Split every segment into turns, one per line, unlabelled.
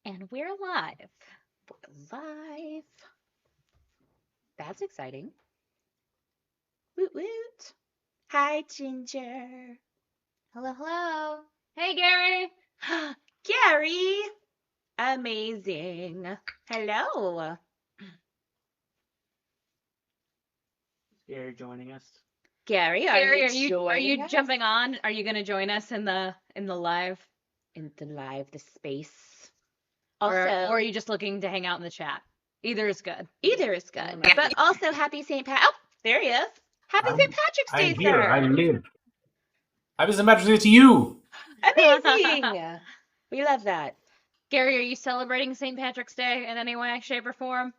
And we're live. We're live. That's exciting. Woot woot. Hi, Ginger.
Hello, hello. Hey, Gary.
Gary. Amazing. Hello.
Gary joining us.
Gary,
Gary, are
joining
you
us?
jumping on? Are you going to join us in the live?
In the space.
Or
Also,
are you just looking to hang out in the chat? Either is good.
either is good. But also, happy St. Pat. Oh, there he is. Happy St. Patrick's Day,
I'm here.
sir.
I live. Happy St. Patrick's Day to you.
Amazing. We love that.
Gary, are you celebrating St. Patrick's Day in any way, shape, or form?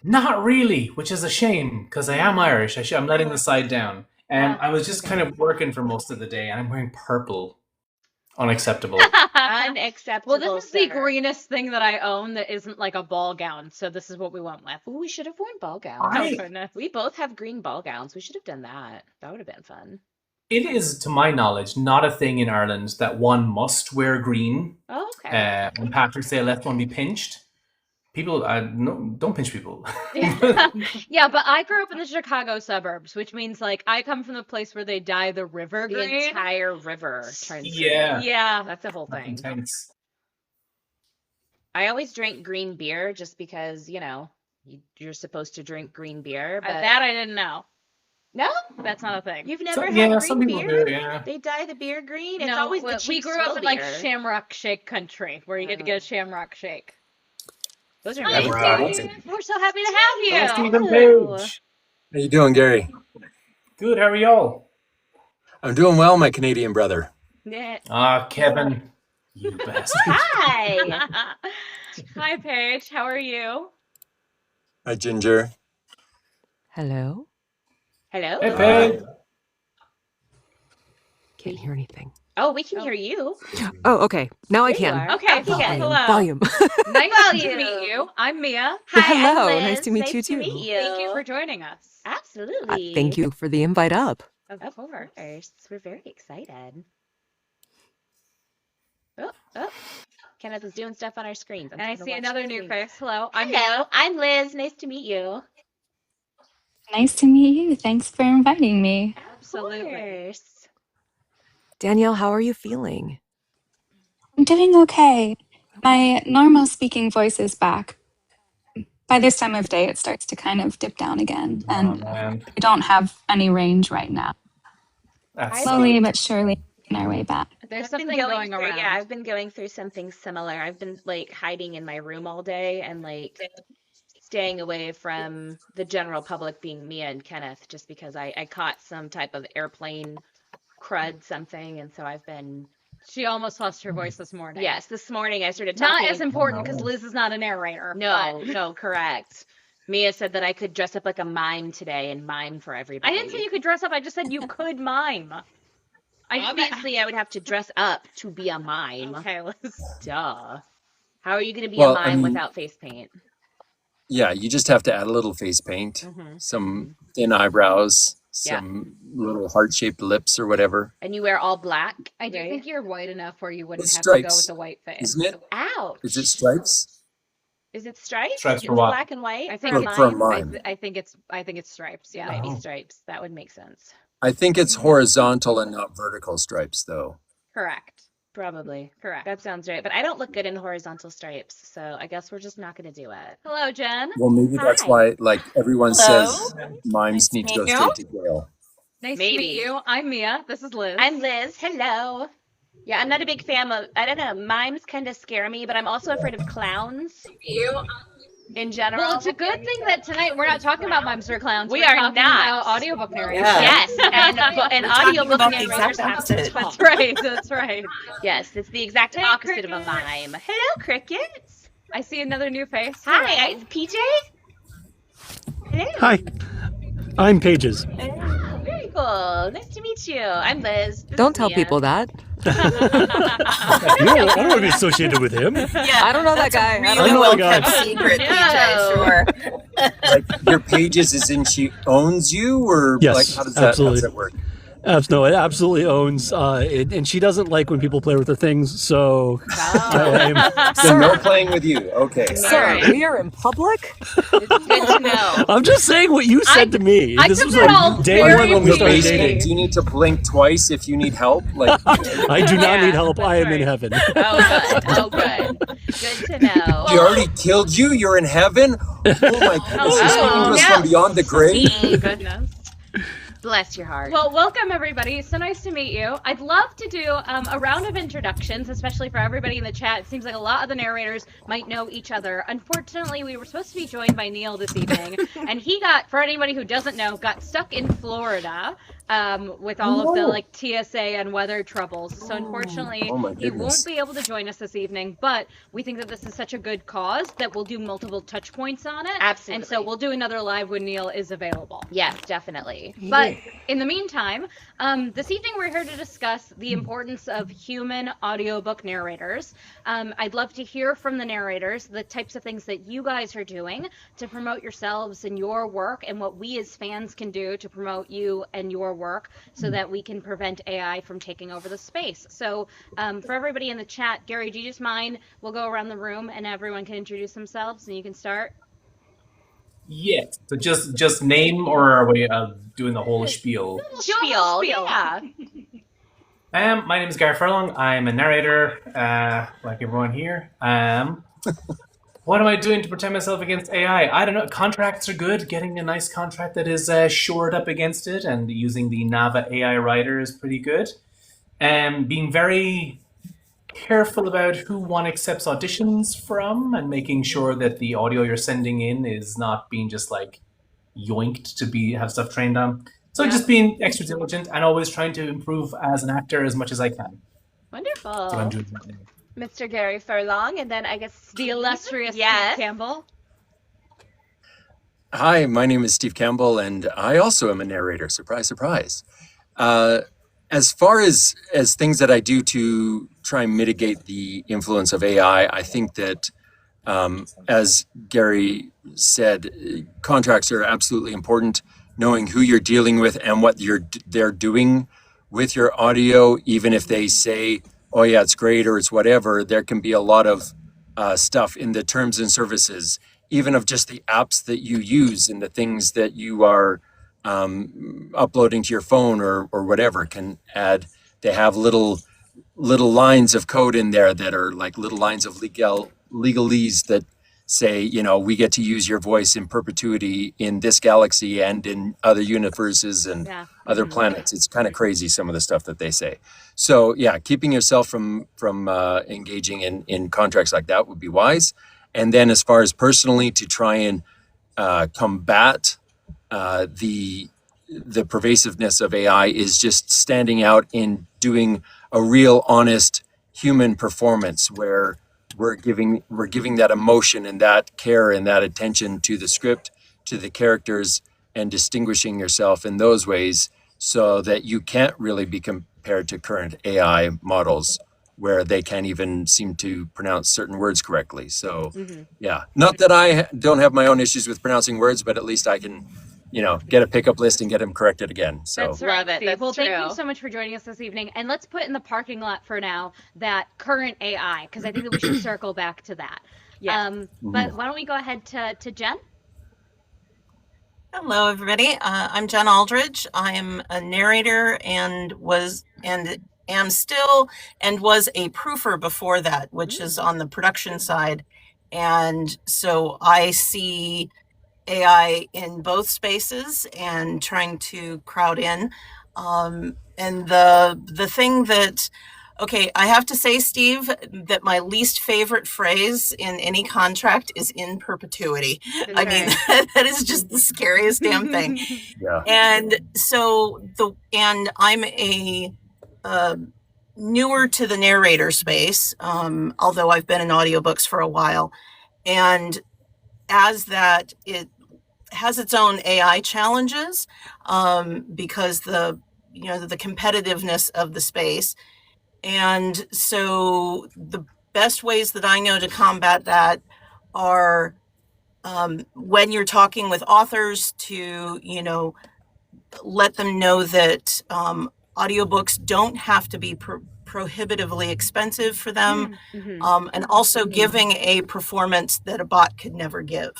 Not really, which is a shame because I am Irish. I'm letting the side down. And I was just kind of working for most of the day and I'm wearing purple. Unacceptable.
Unacceptable.
Well, this is the greenest thing that I own that isn't like a ball gown, so this is what we went with.
Ooh, we should have worn ball gowns.
Oh, goodness.
We both have green ball gowns. We should have done that. That would have been fun.
It is, to my knowledge, not a thing in Ireland that one must wear green.
Oh, okay.
On Patrick's Day, let one be pinched. People, no, don't pinch people.
Yeah, but I grew up in the Chicago suburbs, which means like I come from the place where they dye the river
The
green.
entire river turns
Yeah.
Yeah.
That's the whole thing.
Intense.
I always drank green beer just because, you're supposed to drink green beer. But
That I didn't know.
no,
That's not a thing.
you've never
Yeah,
had
some
green
people
beer?
do, yeah.
They dye the beer green. It's
No,
always the
well,
cheap
we grew up
swell
in like
beer.
Shamrock Shake country, where you get to get a Shamrock Shake.
Those are
Hi,
nice.
Right.
Steve. We're so happy to
Hi,
have you.
Stephen
Hello.
Page.
How you doing, Gary?
Good, how are y'all?
I'm doing well, my Canadian brother.
Yeah.
Ah, Kevin. You bastard.
Hi.
Hi, Paige. How are you?
Hi, Ginger.
Hello?
Hello.
Hey, Paige.
Can't hear anything.
Oh, we can hear you.
Oh, okay. Now I
There you
can.
are.
Okay,
Okay.
hello.
Volume.
Nice
Volume.
to meet you. I'm Mia.
Hi,
Hello,
I'm Liz.
nice to meet you, too.
Meet you.
Thank you for joining us.
Absolutely.
Thank you for the invite up.
Of course. We're very excited. Oh. Kenneth is doing stuff on our screens.
And I
trying to
see
watch
another
the
new
screen.
face. Hello. I'm
Hello, I'm Liz. Nice to meet you.
Nice to meet you. Thanks for inviting me.
Absolutely.
Of course.
Danielle, how are you feeling?
I'm doing okay. My normal speaking voice is back. By this time of day, it starts to kind of dip down again,
Oh,
and
man.
I don't have any range right now.
That's
Slowly but surely making our way back.
There's
I've been
something going
through,
around.
Yeah, I've been going through something similar. I've been hiding in my room all day and staying away from the general public, being Mia and Kenneth, just because I caught some type of airplane crud something, and so I've been.
She almost lost her voice this morning.
Yes, this morning I started talking.
Not as important because Liz is not a narrator.
No, correct. Mia said that I could dress up like a mime today and mime for everybody.
I didn't say you could dress up. I just said you could mime.
Obviously, I would have to dress up to be a mime.
Okay, Liz.
Duh. How are you going to be
Well,
a
I
mime
mean-
without face paint?
Yeah, you just have to add a little face paint,
Mhm.
some thin eyebrows, some little heart-shaped lips or whatever.
And you wear all black?
I do
right?
think you're white enough where you wouldn't
It's
have to go with
stripes,
the white face.
Isn't it?
Ouch.
Is it stripes?
Is it stripes?
Stripes
It's
for what?
black and white?
I
for
think
a
For a
mime?
mime.
I think it's stripes. Yeah.
Might be
Oh.
stripes. That would make sense.
I think it's horizontal and not vertical stripes, though.
Correct.
Probably.
Correct.
That sounds right. But I don't look good in horizontal stripes, so I guess we're just not going to do it.
Hello, Jen.
Well, maybe that's
Hi.
why, like, everyone
Hello.
says mimes need to go
meet you.
straight to jail.
Nice
Maybe.
to meet you. I'm Mia. This is Liz.
I'm Liz. Hello. Yeah, I'm not a big fan of, I don't know, mimes kind of scare me, but I'm also afraid of clowns in general.
Well, it's a good thing that tonight we're not talking about mimes or clowns.
We
We're
are
talking
not.
about audiobook narration.
Yeah.
Yes, and audiobook
about the
narrators
exact
have to
opposite.
talk.
That's right. That's right.
Yes, it's the exact
Hey,
opposite of a
crickets.
mime. Hello, crickets.
I see another new face.
Hi, PJ. Hello.
Hi, I'm Pages.
Oh, very cool. Nice to meet you. I'm Liz. This
Don't
is
tell
Mia.
people that.
No, I don't want to be associated with him.
I don't know that guy. I
I
don't
know
know.
the guy.
Secret,
No.
PJ, sure.
Like, your pages is in she owns you, or
Yes,
like how does that
absolutely.
work?
No, it absolutely owns it, and she doesn't like when people play with her things. So
Oh.
So no
Sir,
playing with you. Okay.
sir,
Alright.
we are in public.
It's good to know.
I'm just saying what you said to me.
I
This
took
was
that
like
all
day
very
one when we
Your
started
seriously.
basement.
dating.
Do you need to blink twice if you need help? Like,
I do not
Yeah,
need help. I am in
right.
heaven.
Oh, good. Oh, good. Good to know.
he already killed you. You're in heaven. Oh my goodness! You're speaking to us
yeah.
from beyond the grave.
Oh, goodness. Bless your heart.
Well, welcome everybody. So nice to meet you. I'd love to do a round of introductions, especially for everybody in the chat. It seems like a lot of the narrators might know each other. Unfortunately, we were supposed to be joined by Neil this evening, and he got, for anybody who doesn't know, got stuck in Florida with all of the like TSA and weather troubles. So unfortunately,
Oh my
he won't
goodness.
be able to join us this evening. But we think that this is such a good cause that we'll do multiple touch points on it.
Absolutely.
And so we'll do another live when Neil is available.
Yes, definitely.
But in the meantime, this evening we're here to discuss the importance of human audiobook narrators. I'd love to hear from the narrators, the types of things that you guys are doing to promote yourselves and your work, and what we as fans can do to promote you and your work so that we can prevent AI from taking over the space. So for everybody in the chat, Gary, do you just mind? We'll go around the room and everyone can introduce themselves and you can start.
Yes. So just name, or are we doing the whole spiel?
Spiel. Yeah.
My name is Gary Furlong. I'm a narrator, like everyone here. What am I doing to protect myself against AI? I don't know. Contracts are good. Getting a nice contract that is shored up against it, and using the Nava AI writer is pretty good. Being very careful about who one accepts auditions from, and making sure that the audio you're sending in is not being just like yoinked to have stuff trained on. So
Yeah.
just being extra diligent and always trying to improve as an actor as much as I can.
Wonderful.
That's what I'm doing right now.
Mr. Gary Furlong, and then I guess
The illustrious
Yes.
Steve Campbell.
Hi, my name is Steve Campbell, and I also am a narrator. Surprise, surprise. As far as things that I do to try and mitigate the influence of AI, I think that, as Gary said, contracts are absolutely important. Knowing who you're dealing with and what they're doing with your audio, even if they say, "Oh yeah, it's great" or "it's whatever," there can be a lot of stuff in the terms and services, even of just the apps that you use and the things that you are uploading to your phone or whatever can add. They have little lines of code in there that are like little lines of legalese that say, you know, we get to use your voice in perpetuity in this galaxy and in other universes and
Yeah.
other planets. It's kind of crazy, some of the stuff that they say. So yeah, keeping yourself from engaging in contracts like that would be wise. And then as far as personally, to try and combat the pervasiveness of AI is just standing out in doing a real honest human performance where we're giving that emotion and that care and that attention to the script, to the characters, and distinguishing yourself in those ways so that you can't really be compared to current AI models where they can't even seem to pronounce certain words correctly. So yeah, not that I don't have my own issues with pronouncing words, but at least I can, you know, get a pickup list and get them corrected again. So
That's right,
Love it.
Steve.
That's
well, thank you
true.
so much for joining us this evening. And let's put in the parking lot for now that current AI, because I think that we should circle back to that.
Yeah.
But why don't we go ahead to Jen?
Hello, everybody. I'm Jen Aldridge. I am a narrator and am still and was a proofer before that, which is on the production side. And so I see AI in both spaces and trying to crowd in. And the thing that, okay, I have to say, Steve, that my least favorite phrase in any contract is "in perpetuity." I mean, that is just the scariest damn thing.
yeah.
And so I'm a newer to the narrator space, although I've been in audiobooks for a while. And as that, it has its own AI challenges because the competitiveness of the space. And so the best ways that I know to combat that are when you're talking with authors to, let them know that audiobooks don't have to be prohibitively expensive for them, and also giving a performance that a bot could never give.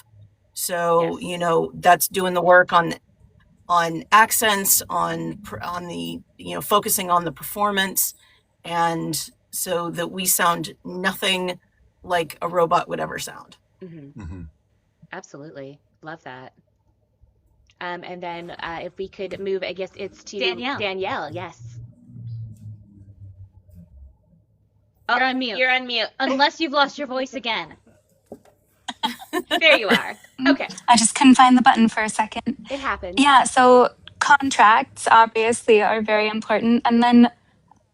So,
Yes.
that's doing the work on accents, on the, focusing on the performance, and so that we sound nothing like a robot would ever sound.
Absolutely. Love that. And then if we could move, I guess it's to
Danielle.
Danielle. Yes.
You're on mute.
You're on mute.
Unless you've lost your voice again.
There you are. Okay.
I just couldn't find the button for a second.
It happens.
Yeah, so contracts obviously are very important. And then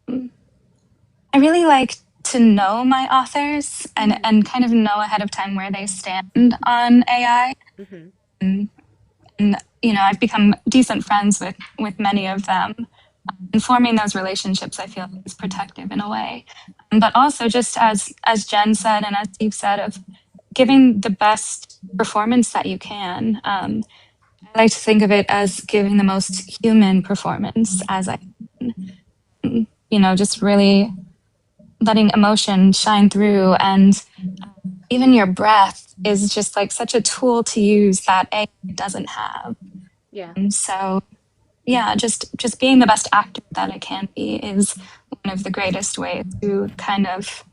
I really like to know my authors and kind of know ahead of time where they stand on AI. And, I've become decent friends with many of them. And forming those relationships, I feel, is protective in a way. But also, just as Jen said and as Steve said, of giving the best performance that you can. I like to think of it as giving the most human performance as I can. Just really letting emotion shine through. And even your breath is just like such a tool to use that AI doesn't have.
Yeah.
And so, yeah, just being the best actor that I can be is one of the greatest ways to kind of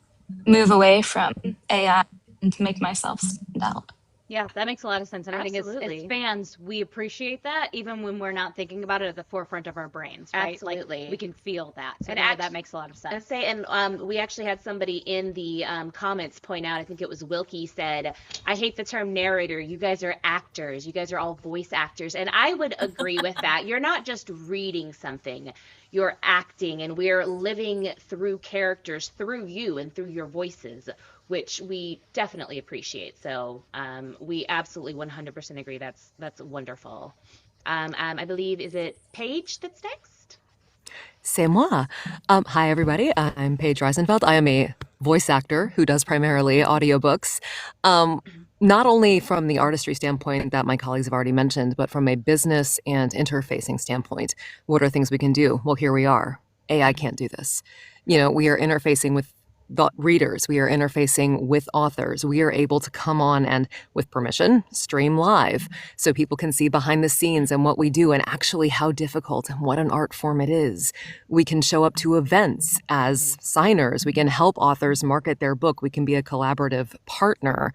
move away from AI and to make myself stand out.
Yeah, that makes a lot of sense. And I think as
Absolutely.
fans, we appreciate that even when we're not thinking about it at the forefront of our brains, right?
Absolutely.
Like we can feel that. So
And
that makes a lot of sense.
And we actually had somebody in the comments point out, I think it was Wilkie said, I hate the term narrator. You guys are actors. You guys are all voice actors. And I would agree with that. You're not just reading something, you're acting, and we're living through characters through you and through your voices, which we definitely appreciate. So we absolutely 100% agree. That's wonderful. I believe, is it Paige that's next?
C'est moi. Hi, everybody. I'm Paige Reisenfeld. I am a voice actor who does primarily audiobooks. Not only from the artistry standpoint that my colleagues have already mentioned, but from a business and interfacing standpoint. What are things we can do? Well, here we are. AI can't do this. We are interfacing with the readers. We are interfacing with authors. We are able to come on and, with permission, stream live so people can see behind the scenes and what we do and actually how difficult and what an art form it is. We can show up to events as signers. We can help authors market their book. We can be a collaborative partner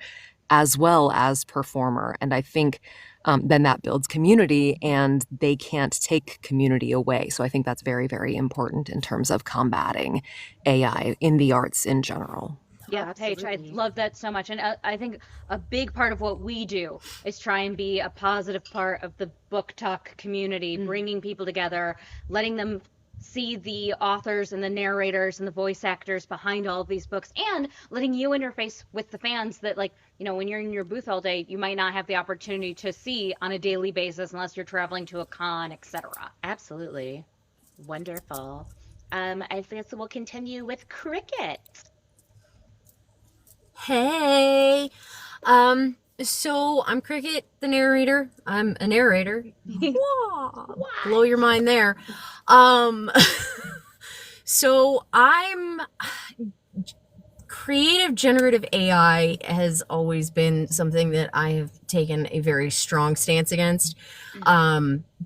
as well as performer. And I think then that builds community, and they can't take community away. So I think that's very, very important in terms of combating AI in the arts in general.
Yeah, Paige, I love that so much. And I think a big part of what we do is try and be a positive part of the book talk community, bringing people together, letting them see the authors and the narrators and the voice actors behind all of these books, and letting you interface with the fans that, like, when you're in your booth all day, you might not have the opportunity to see on a daily basis unless you're traveling to a con, etc.
Absolutely. Wonderful. I guess we'll continue with Cricket.
Hey, so I'm Cricket, the narrator. I'm a narrator. Wah, blow your mind there. So I'm creative generative AI has always been something that I have taken a very strong stance against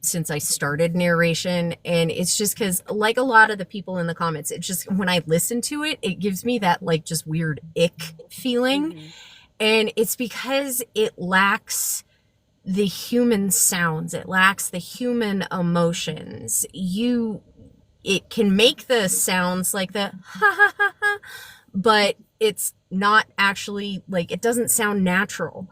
since I started narration. And it's just because, like a lot of the people in the comments, it's just when I listen to it, it gives me that like just weird ick feeling. And it's because it lacks the human sounds. It lacks the human emotions. It can make the sounds like the ha ha ha ha, but it's not actually, like, it doesn't sound natural.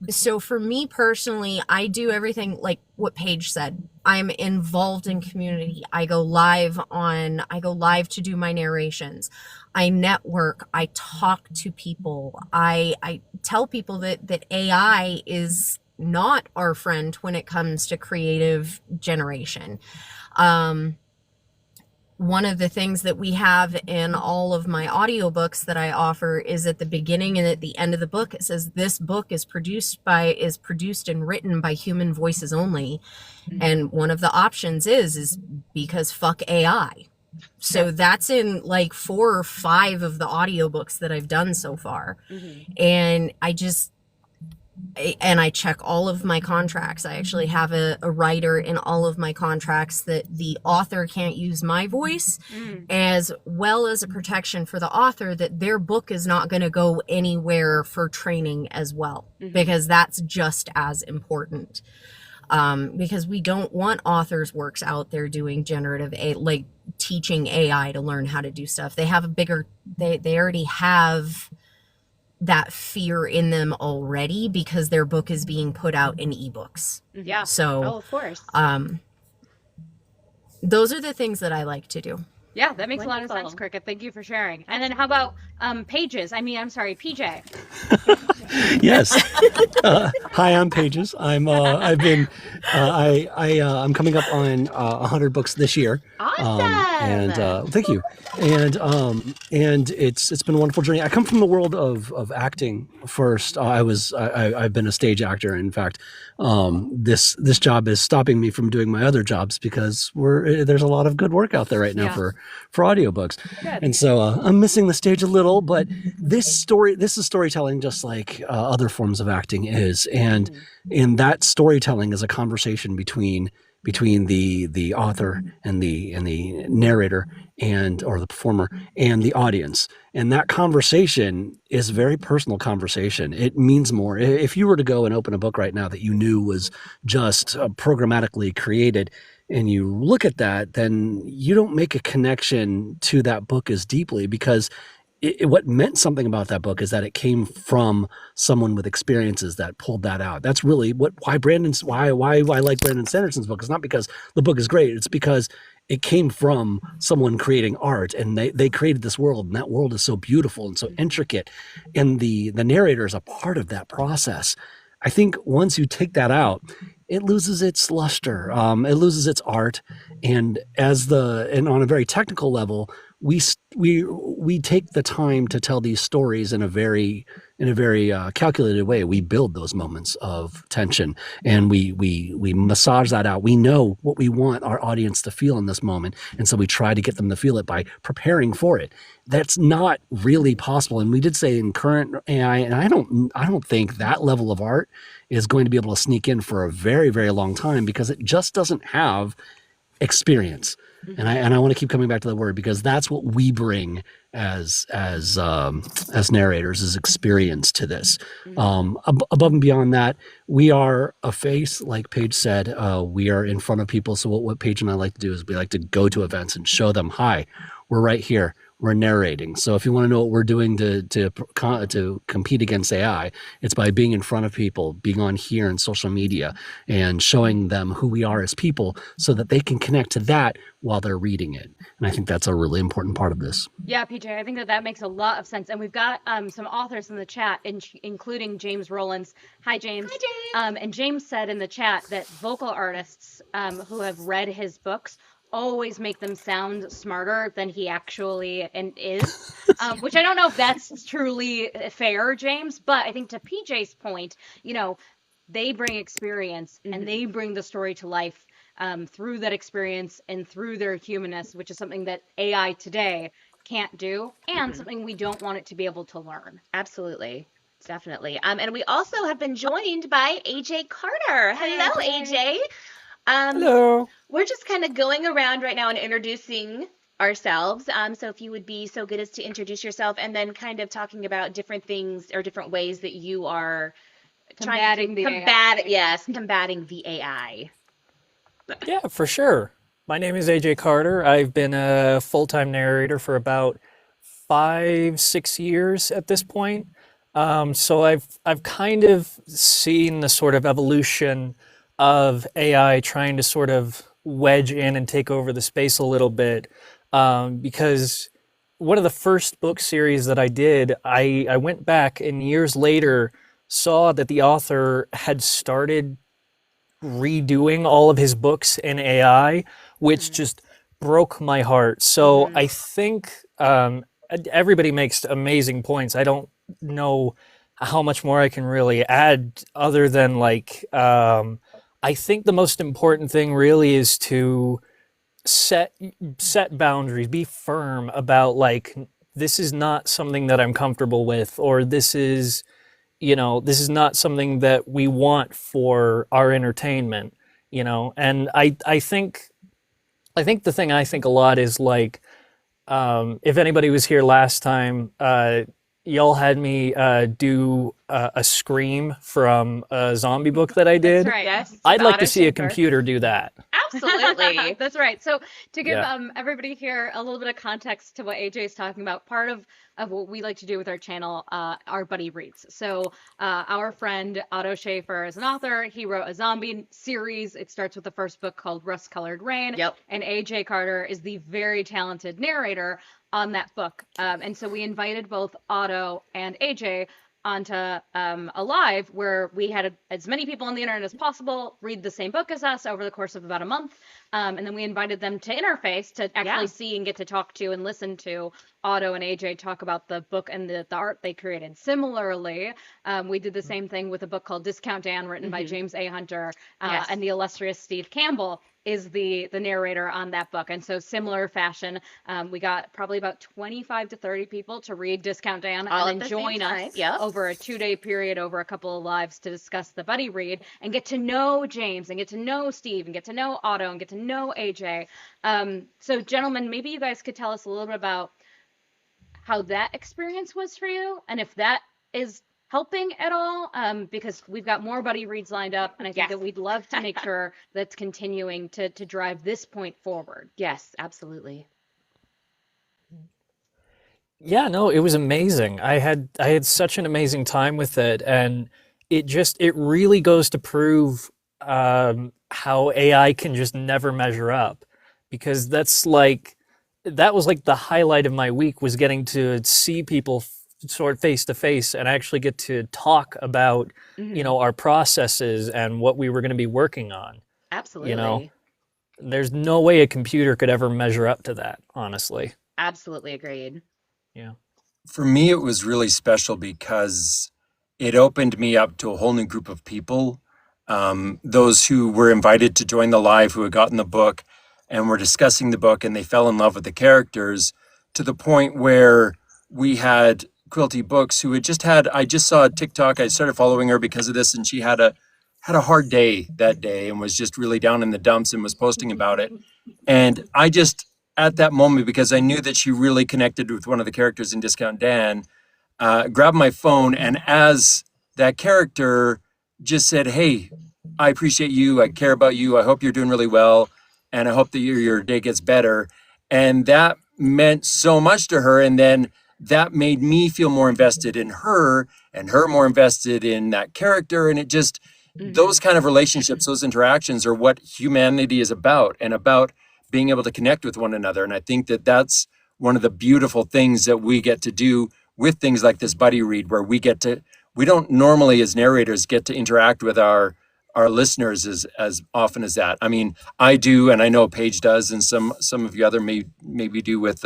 So for me personally, I do everything like what Paige said. I'm involved in community. I go live to do my narrations. I network. I talk to people. I tell people that AI is not our friend when it comes to creative generation. one of the things that we have in all of my audiobooks that I offer is at the beginning and at the end of the book, it says this book is produced and written by human voices only. And one of the options is because fuck AI. So that's in like 4 or 5 of the audiobooks that I've done so far. And I check all of my contracts. I actually have a writer in all of my contracts that the author can't use my voice, as well as a protection for the author that their book is not going to go anywhere for training as well, because that's just as important. Because we don't want authors' works out there doing generative AI, like teaching AI to learn how to do stuff. They have they already have that fear in them already because their book is being put out in ebooks.
Yeah.
So,
of course.
Those are the things that I like to do.
Yeah, that makes a lot of sense,
Wonderful.
Cricket. Thank you for sharing. And then how about Pages? I'm sorry, PJ.
Yes. Hi, I'm Pages. I'm coming up on 100 books this year.
Awesome.
Thank you. And it's been a wonderful journey. I come from the world of acting first. I've been a stage actor. In fact, this job is stopping me from doing my other jobs because there's a lot of good work out there right now for audiobooks.
Good.
And so I'm missing the stage a little, but this is storytelling just like other forms of acting is. And in that storytelling is a conversation between the author and the narrator or the performer and the audience. And that conversation is a very personal conversation. It means more. If you were to go and open a book right now that you knew was just programmatically created, and you look at that, then you don't make a connection to that book as deeply, because what meant something about that book is that it came from someone with experiences that pulled that out. That's really why I like Brandon Sanderson's book. It's not because the book is great. It's because it came from someone creating art, and they created this world, and that world is so beautiful and so intricate. And the narrator is a part of that process. I think once you take that out, it loses its luster. It loses its art. And on a very technical level, we take the time to tell these stories in a very calculated way. We build those moments of tension, and we massage that out. We know what we want our audience to feel in this moment, and so we try to get them to feel it by preparing for it. That's not really possible. And we did say in current AI, and I don't think that level of art is going to be able to sneak in for a very, very long time, because it just doesn't have experience. And I want to keep coming back to the word, because that's what we bring as narrators, is experience to this. Above and beyond that, we are a face, like Paige said. We are in front of people. So what Paige and I like to do is we like to go to events and show them, hi, we're right here. We're narrating. So if you want to know what we're doing to compete against AI, it's by being in front of people, being on here and social media, and showing them who we are as people, so that they can connect to that while they're reading it. And I think that's a really important part of this.
Yeah, PJ, I think that makes a lot of sense. And we've got some authors in the chat, including James Rollins. Hi, James.
Hi, James.
And James said in the chat that vocal artists who have read his books always make them sound smarter than he actually is, which I don't know if that's truly fair, James, but I think to PJ's point, they bring experience and they bring the story to life through that experience and through their humanness, which is something that AI today can't do, and something we don't want it to be able to learn.
Absolutely. Definitely. And we also have been joined by AJ Carter. Hello, AJ.
Hello.
We're just kind of going around right now and introducing ourselves. So if you would be so good as to introduce yourself, and then kind of talking about different things or different ways that you are
Combating the
combating the AI.
Yeah, for sure. My name is AJ Carter. I've been a full-time narrator for about 5-6 years at this point. So I've kind of seen the sort of evolution of AI trying to sort of wedge in and take over the space a little bit, because one of the first book series that I did, I went back and years later saw that the author had started redoing all of his books in AI, which just broke my heart. So I think everybody makes amazing points. I don't know how much more I can really add other than like I think the most important thing really is to set boundaries, be firm about like this is not something that I'm comfortable with, or this is, you know, this is not something that we want for our entertainment, you know. And I think the thing I think a lot is like, if anybody was here last time, y'all had me do a scream from a zombie book that I did.
That's right.
Yes.
I'd
The
like
auto
to see a
shaper.
computer do that.
Absolutely.
That's right. So to give
Yeah.
everybody here a little bit of context to what AJ is talking about, part of what we like to do with our channel are buddy reads. So our friend Otto Schaefer is an author. He wrote a zombie series. It starts with the first book called Rust Colored Rain.
Yep.
And AJ Carter is the very talented narrator on that book. And so we invited both Otto and AJ onto a live where we had as many people on the internet as possible read the same book as us over the course of about a month. And then we invited them to interface to actually see and get to talk to and listen to Otto and AJ talk about the book and the art they created. Similarly, we did the same thing with a book called Discount Dan, written by James A. Hunter,
Yes.
and the illustrious Steve Campbell is the narrator on that book. And so similar fashion, we got probably about 25 to 30 people to read Discount Dan
All
and
at
then
the same
join
time.
us
Yep.
over a 2-day period, over a couple of lives to discuss the buddy read and get to know James and get to know Steve and get to know Otto and get to know AJ. So gentlemen, maybe you guys could tell us a little bit about how that experience was for you and if that is helping at all, because we've got more buddy reads lined up, and I think
Yes.
that we'd love to make sure that's continuing to drive this point forward.
Yes, absolutely.
Yeah, no, it was amazing. I had such an amazing time with it, and it really goes to prove how AI can just never measure up, because that was like the highlight of my week, was getting to see people sort of face to face and actually get to talk about, you know, our processes and what we were going to be working on.
Absolutely.
You know, there's no way a computer could ever measure up to that, honestly.
Absolutely agreed.
Yeah.
For me, it was really special because it opened me up to a whole new group of people. Those who were invited to join the live, who had gotten the book and were discussing the book, and they fell in love with the characters, to the point where we had Quilty Books who had I just saw a TikTok. I started following her because of this, and she had a hard day that day and was just really down in the dumps and was posting about it. And I just, at that moment, because I knew that she really connected with one of the characters in Discount Dan, grabbed my phone, and as that character just said, "Hey, I appreciate you. I care about you. I hope you're doing really well, and I hope that your day gets better." And that meant so much to her. And then that made me feel more invested in her, and her more invested in that character. And it just, those kind of relationships, those interactions are what humanity is about, and about being able to connect with one another. And I think that that's one of the beautiful things that we get to do with things like this buddy read, where we don't normally as narrators get to interact with our listeners as often as that. I mean, I do, and I know Paige does, and some of you other maybe do with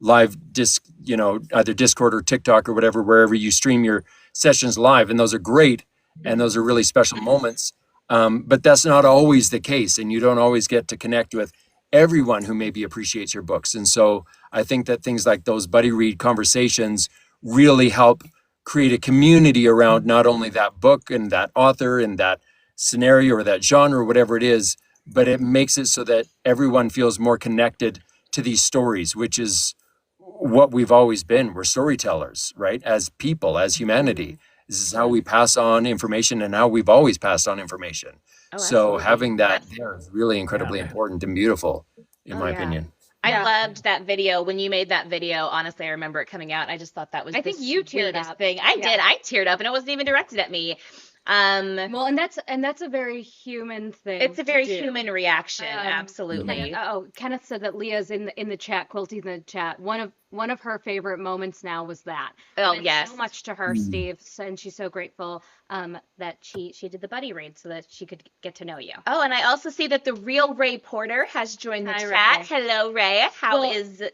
live disc, you know, either Discord or TikTok or whatever, wherever you stream your sessions live, and those are great, and those are really special moments. But that's not always the case, and you don't always get to connect with everyone who maybe appreciates your books. And so I think that things like those buddy read conversations really help create a community around not only that book and that author and that scenario or that genre or whatever it is, but it makes it so that everyone feels more connected to these stories, which is what we've always been. We're storytellers, right? As people, as humanity. This is how we pass on information, and how we've always passed on information.
Oh,
So
absolutely.
having that there is really incredibly important and beautiful, in my opinion.
I loved that video. When you made that video, honestly, I remember it coming out. I just thought that was
I
the
think you teared
sweetest
up.
thing. I
Yeah.
did. I teared up, and it wasn't even directed at me.
Well, and that's a very human thing.
It's a very
to do.
human reaction, absolutely.
Kenneth said that Leah's in the chat, Quilty's in the chat. One of her favorite moments now was that.
Oh,
It meant
yes.
so much to her, Steve, and she's so grateful that she did the buddy read so that she could get to know you.
Oh, and I also see that the real Ray Porter has joined the
Hi,
chat.
Ray.
Hello, Ray. How
Well,
is the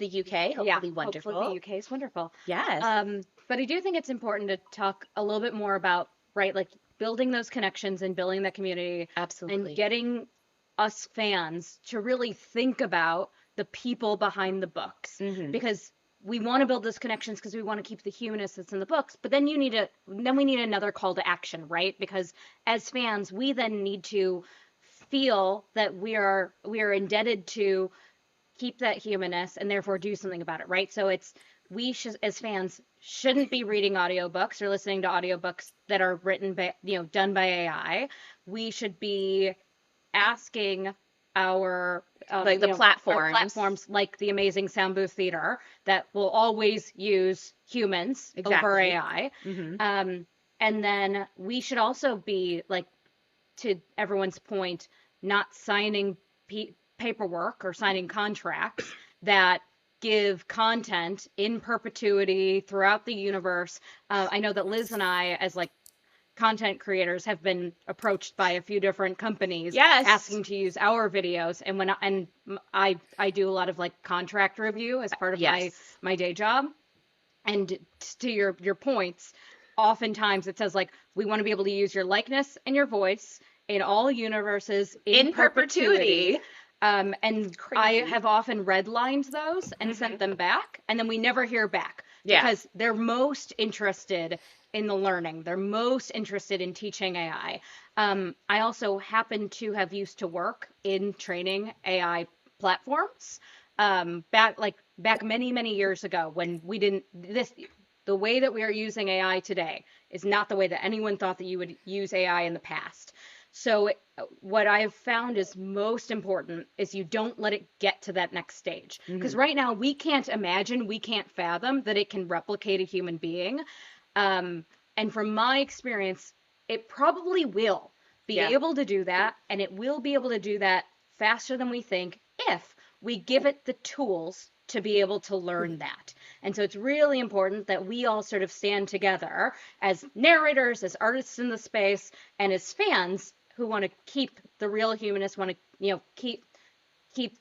UK? Hopefully wonderful.
Hopefully the UK is wonderful.
Yes.
But I do think it's important to talk a little bit more about, right, like building those connections and building that community.
Absolutely.
And getting us fans to really think about the people behind the books. Because we want to build those connections because we want to keep the humanness that's in the books, but then we need another call to action, right? Because as fans, we then need to feel that we are indebted to keep that humanness and therefore do something about it, right? So we should, as fans, shouldn't be reading audiobooks or listening to audiobooks that are written by, done by AI. We should be asking our
like the platforms.
Our platforms like the amazing Sound Booth Theater that will always use humans over AI. And then we should also be, like, to everyone's point, not signing paperwork or signing contracts that give content in perpetuity throughout the universe. I know that Liz and I, as like content creators, have been approached by a few different companies asking to use our videos, and I do a lot of like contract review as part of my day job. And to your points, oftentimes it says like, we want to be able to use your likeness and your voice in all universes in perpetuity. And I have often redlined those and sent them back, and then we never hear back because they're most interested in the learning. They're most interested in teaching AI. I also happen to have used to work in training AI platforms back many, many years ago when we didn't the way that we are using AI today is not the way that anyone thought that you would use AI in the past. So what I've found is most important is you don't let it get to that next stage. Because right now we can't fathom that it can replicate a human being. And from my experience, it probably will be able to do that, and it will be able to do that faster than we think if we give it the tools to be able to learn that. And so it's really important that we all sort of stand together as narrators, as artists in the space, and as fans who want to keep the real humanists, want to keep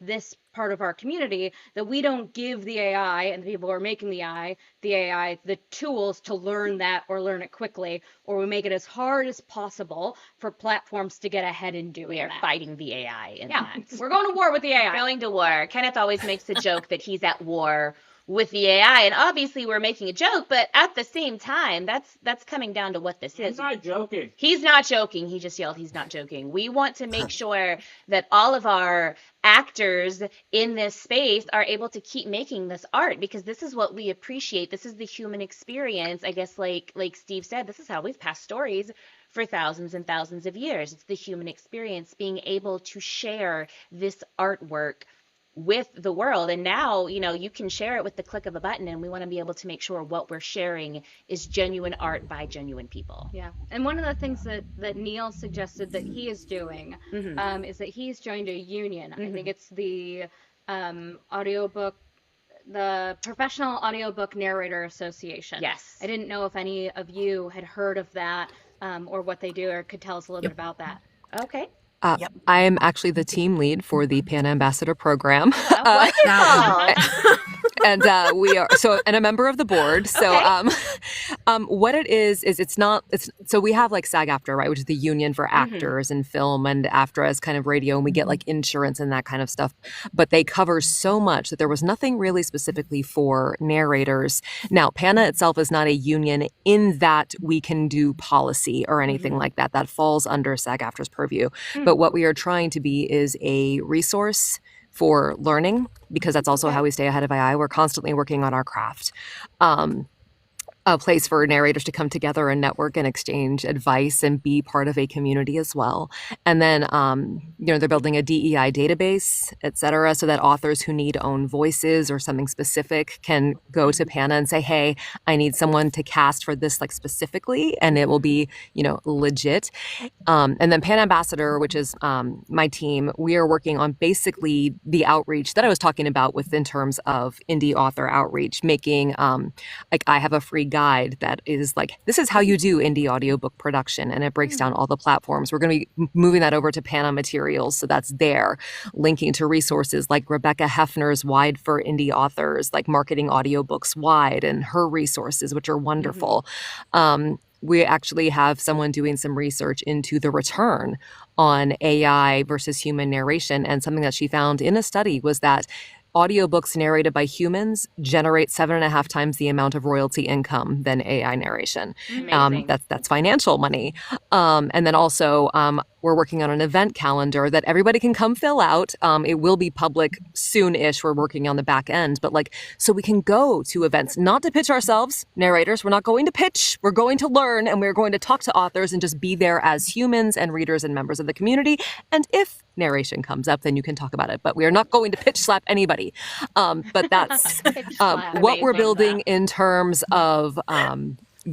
this part of our community, that we don't give the AI and the people who are making the AI the tools to learn that or learn it quickly, or we make it as hard as possible for platforms to get ahead in doing
We are
that.
fighting the AI in that.
We're going to war with the AI.
Going to war. Kenneth always makes a joke that he's at war with the AI, and obviously we're making a joke, but at the same time, that's coming down to what this is.
He's not joking.
He's not joking. He just yelled he's not joking. We want to make sure that all of our actors in this space are able to keep making this art, because this is what we appreciate. This is the human experience. I guess like Steve said, this is how we've passed stories for thousands and thousands of years. It's the human experience, being able to share this artwork with the world. And now, you can share it with the click of a button, and we want to be able to make sure what we're sharing is genuine art by genuine people.
Yeah. And one of the things that Neil suggested that he is doing is that he's joined a union. I think it's the the Professional Audiobook Narrator Association.
Yes.
I didn't know if any of you had heard of that or what they do, or could tell us a little bit about that.
Okay.
I am actually the team lead for the PAN Ambassador program. And we are and a member of the board. So what it is so we have like SAG-AFTRA, right, which is the union for actors in film, and AFTRA is kind of radio, and we get like insurance and that kind of stuff. But they cover so much that there was nothing really specifically for narrators. Now, PANA itself is not a union in that we can do policy or anything like that. That falls under SAG-AFTRA's purview. But what we are trying to be is a resource for learning, because that's also how we stay ahead of AI. We're constantly working on our craft. a place for narrators to come together and network and exchange advice and be part of a community as well. And then, they're building a DEI database, et cetera, so that authors who need own voices or something specific can go to PANA and say, hey, I need someone to cast for this like specifically, and it will be, legit. And then Pan Ambassador, which is my team, we are working on basically the outreach that I was talking about in terms of indie author outreach, making like I have a free guide that is like, this is how you do indie audiobook production, and it breaks down all the platforms. We're going to be moving that over to Pana Materials, so that's there, linking to resources like Rebecca Hefner's Wide for Indie Authors, like Marketing Audiobooks Wide, and her resources, which are wonderful. We actually have someone doing some research into the return on AI versus human narration. And something that she found in a study was that audiobooks narrated by humans generate 7.5 times the amount of royalty income than AI narration.
Amazing.
That's financial money. And then also, we're working on an event calendar that everybody can come fill out. It will be public soon-ish. We're working on the back end, but so we can go to events, not to pitch ourselves, narrators. We're not going to pitch. We're going to learn, and we're going to talk to authors and just be there as humans and readers and members of the community. And if narration comes up, then you can talk about it. But we are not going to pitch slap anybody. But that's what we're building in terms of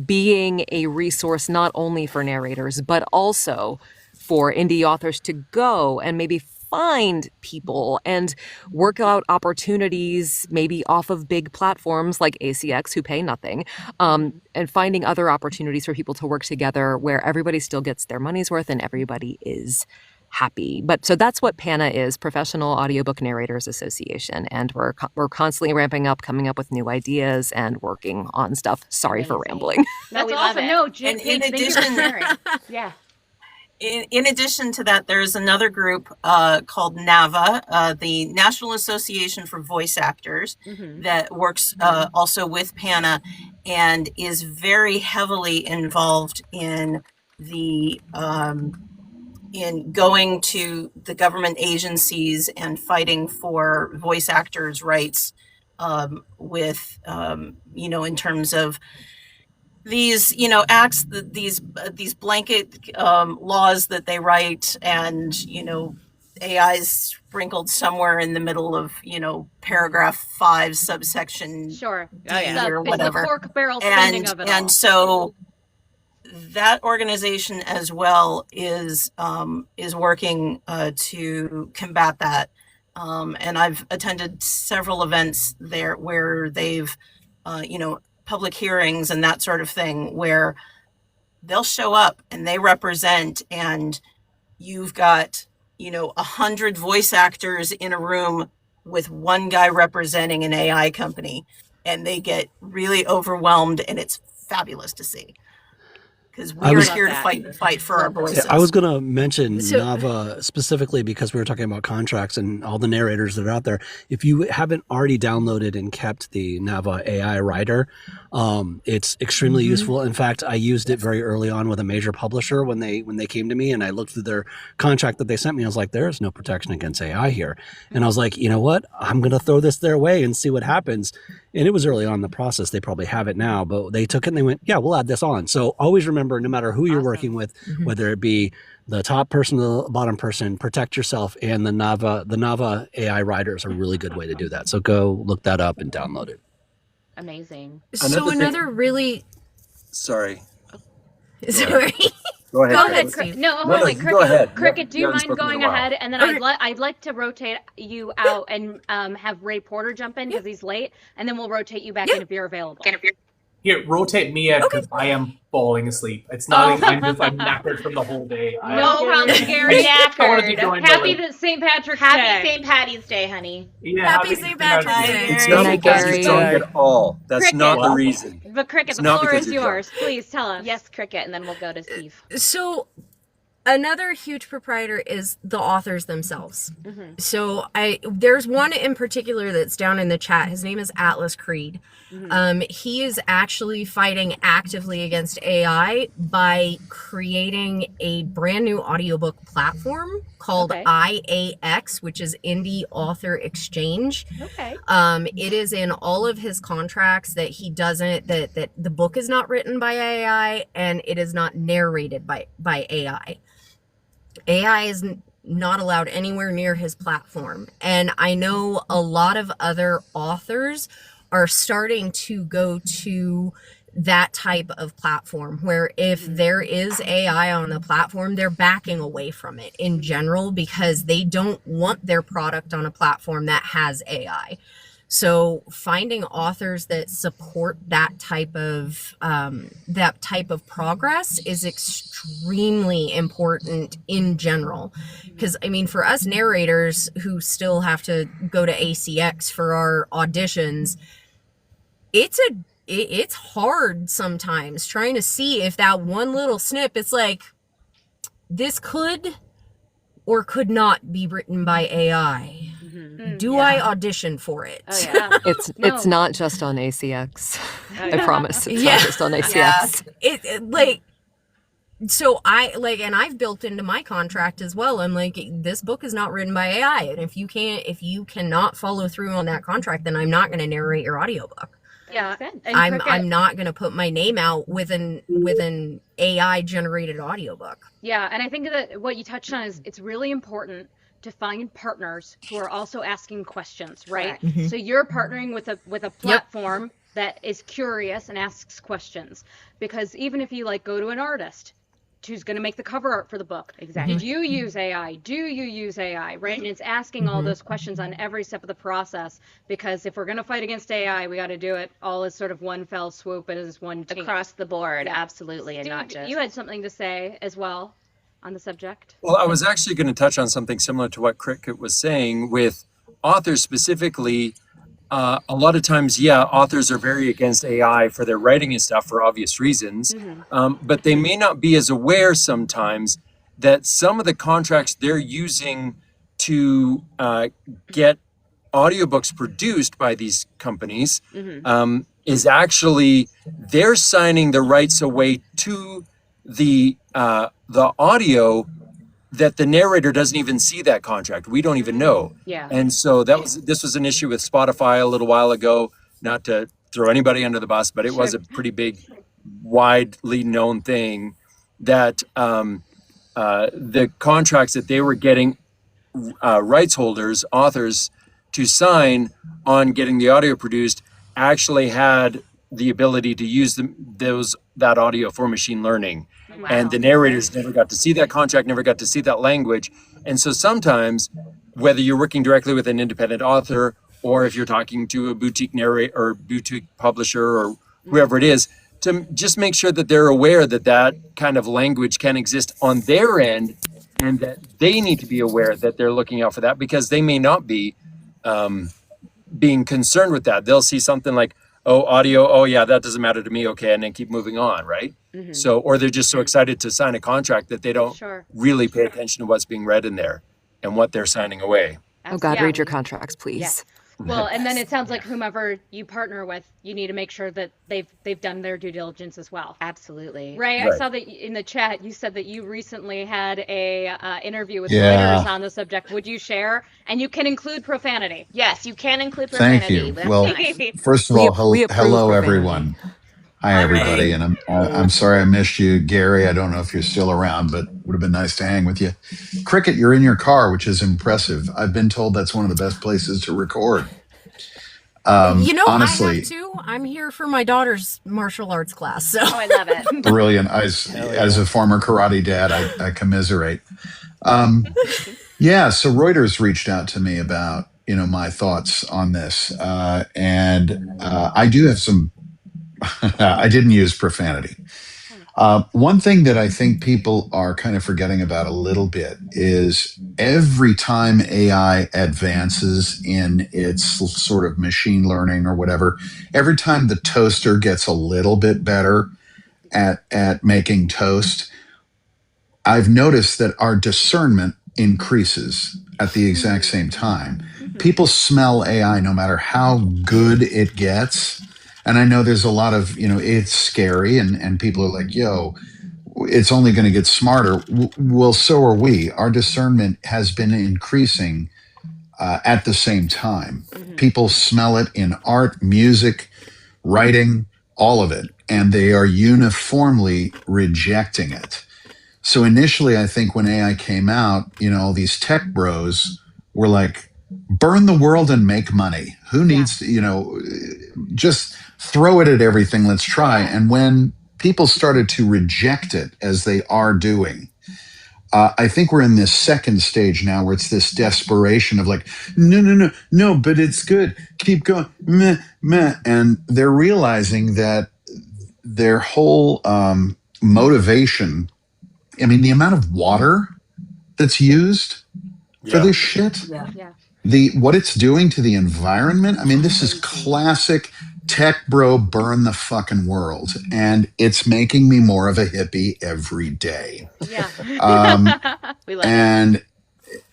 being a resource not only for narrators, but also for indie authors to go and maybe find people and work out opportunities maybe off of big platforms like ACX who pay nothing, and finding other opportunities for people to work together where everybody still gets their money's worth and everybody is happy. But so that's what PANA is, Professional Audiobook Narrators Association, and we're constantly ramping up, coming up with new ideas and working on stuff. Sorry for rambling.
No,
That's
we love
awesome.
it.
No,
And
Paige, thank you for sharing.
Yeah.
In addition to that, there's another group called NAVA, the National Association for Voice Actors, that works also with PANA and is very heavily involved in the in going to the government agencies and fighting for voice actors' rights with, in terms of these, acts, these blanket laws that they write, and, AI's sprinkled somewhere in the middle of, paragraph 5, subsection
Sure.
D or
It's
whatever.
the pork barrel spending of it all.
And so that organization as well is working to combat that. And I've attended several events there where they've, public hearings and that sort of thing, where they'll show up and they represent, and you've got, 100 voice actors in a room with one guy representing an AI company, and they get really overwhelmed, and it's fabulous to see. Because we're here to fight for our voices.
I was going to mention Nava specifically because we were talking about contracts and all the narrators that are out there. If you haven't already downloaded and kept the Nava AI writer, it's extremely useful. In fact, I used it very early on with a major publisher when they came to me, and I looked through their contract that they sent me. I was like, there's no protection against AI here. And I was like, you know what? I'm going to throw this their way and see what happens. And it was early on in the process. They probably have it now, but they took it and they went, yeah, we'll add this on. So always remember, no matter who you're working with, whether it be the top person or the bottom person, protect yourself. And the Nava AI writers are a really good way to do that. So go look that up and download it.
Amazing.
So another really...
Sorry.
Sorry.
Go ahead.
Go ahead, Cricket. No, hold on,
go ahead.
Cricket, do you mind going ahead? And then I'd like to rotate you out and have Ray Porter jump in because he's late, and then we'll rotate you back in if you're available.
Here, rotate me out because I am falling asleep. It's not. I'm knackered from the whole day.
No problem, Gary.
Knackered.
Happy St. Patrick's Day.
Happy St. Patty's Day, honey.
Yeah,
Happy St. Patrick's Day.
It's not because you're drunk at all. That's
Cricket.
not the reason.
But Cricket,
It's
the
not
floor
because
is
you're
yours. Please tell us.
Yes, Cricket, and then we'll go to Steve.
So another huge proprietor is the authors themselves. So there's one in particular that's down in the chat. His name is Atlas Creed. He is actually fighting actively against AI by creating a brand new audiobook platform called IAX, which is Indie Author Exchange.
Okay.
It is in all of his contracts that he doesn't, that the book is not written by AI and it is not narrated by AI. AI is not allowed anywhere near his platform. And I know a lot of other authors are starting to go to that type of platform where if there is AI on the platform, they're backing away from it in general because they don't want their product on a platform that has AI. So finding authors that support that type of progress is extremely important in general. Because I mean, for us narrators who still have to go to ACX for our auditions, it's hard sometimes trying to see if that one little snip, it's like, this could or could not be written by AI. Do I audition for it?
Oh, yeah.
It's not just on ACX. I promise. It's not just on ACX.
So and I've built into my contract as well. I'm like, this book is not written by AI. And if you cannot follow through on that contract, then I'm not going to narrate your audiobook.
Yeah.
I'm not going to put my name out with an AI generated audiobook.
Yeah. And I think that what you touched on is it's really important to find partners who are also asking questions, right? So you're partnering with a platform that is curious and asks questions, because even if you like go to an artist who's going to make the cover art for the book, did you use AI? Do you use AI? Right? And it's asking all those questions on every step of the process, because if we're going to fight against AI, we got to do it all as sort of one fell swoop and as one team.
Across the board, absolutely, and
Steve,
not just.
You had something to say as well on the subject.
Well, I was actually going to touch on something similar to what Cricket was saying with authors specifically. A lot of times, authors are very against AI for their writing and stuff for obvious reasons, but they may not be as aware sometimes that some of the contracts they're using to get audiobooks produced by these companies is actually they're signing the rights away to the audio that the narrator doesn't even see that contract. We don't even know.
Yeah.
And so this was an issue with Spotify a little while ago, not to throw anybody under the bus, but it was a pretty big, widely known thing that the contracts that they were getting rights holders, authors to sign on getting the audio produced actually had the ability to use that audio for machine learning.
Wow.
And the narrators never got to see that contract, never got to see that language. And so sometimes, whether you're working directly with an independent author or if you're talking to a boutique narrator or boutique publisher or whoever it is, to just make sure that they're aware that that kind of language can exist on their end, and that they need to be aware that they're looking out for that, because they may not be being concerned with that. They'll see something like, oh, audio, oh yeah, that doesn't matter to me, okay, and then keep moving on, right? So, or they're just so excited to sign a contract that they don't really pay attention to what's being read in there and what they're signing away.
Oh God, read your contracts, please.
Yeah. Well, and then it sounds like whomever you partner with, you need to make sure that they've done their due diligence as well.
Absolutely.
Right. I saw that in the chat you said that you recently had a interview with writers on the subject. Would you share? And you can include profanity.
Yes, you can include profanity.
Thank you. Well, first of all, hello everyone. Hi everybody, and I'm sorry I missed you, Gary. I don't know if you're still around, but would have been nice to hang with you. Cricket, you're in your car, which is impressive. I've been told that's one of the best places to record. Honestly,
I have too. I'm here for my daughter's martial arts class. So
I love it.
Brilliant. As a former karate dad, I commiserate. So Reuters reached out to me about my thoughts on this, and I do have some. I didn't use profanity. One thing that I think people are kind of forgetting about a little bit is every time AI advances in its sort of machine learning or whatever, every time the toaster gets a little bit better at making toast, I've noticed that our discernment increases at the exact same time. People smell AI no matter how good it gets. And I know there's a lot of, it's scary, and people are like, yo, it's only going to get smarter. Well, so are we. Our discernment has been increasing at the same time. People smell it in art, music, writing, all of it, and they are uniformly rejecting it. So initially, I think when AI came out, these tech bros were like, burn the world and make money. Who needs to, just throw it at everything. Let's try. And when people started to reject it, as they are doing, I think we're in this second stage now where it's this desperation of like, no, but it's good. Keep going. Meh, meh. And they're realizing that their whole motivation, I mean, the amount of water that's used for this shit, what it's doing to the environment. I mean, this is classic tech bro burn the fucking world, and it's making me more of a hippie every day.
Yeah. We love
and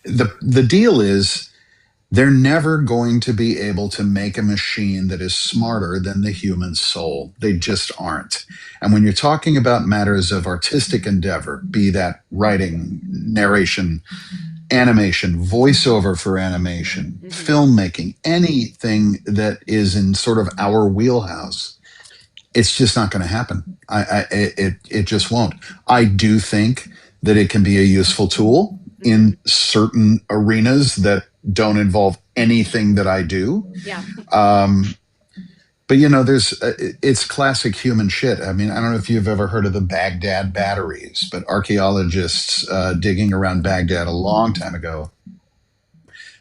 the deal is, they're never going to be able to make a machine that is smarter than the human soul. They just aren't. And when you're talking about matters of artistic endeavor, be that writing, narration, animation, voiceover for animation, filmmaking, anything that is in sort of our wheelhouse, it's just not going to happen. It just won't. I do think that it can be a useful tool in certain arenas that don't involve anything that I do.
Yeah.
But it's classic human shit. I mean, I don't know if you've ever heard of the Baghdad batteries, but archaeologists digging around Baghdad a long time ago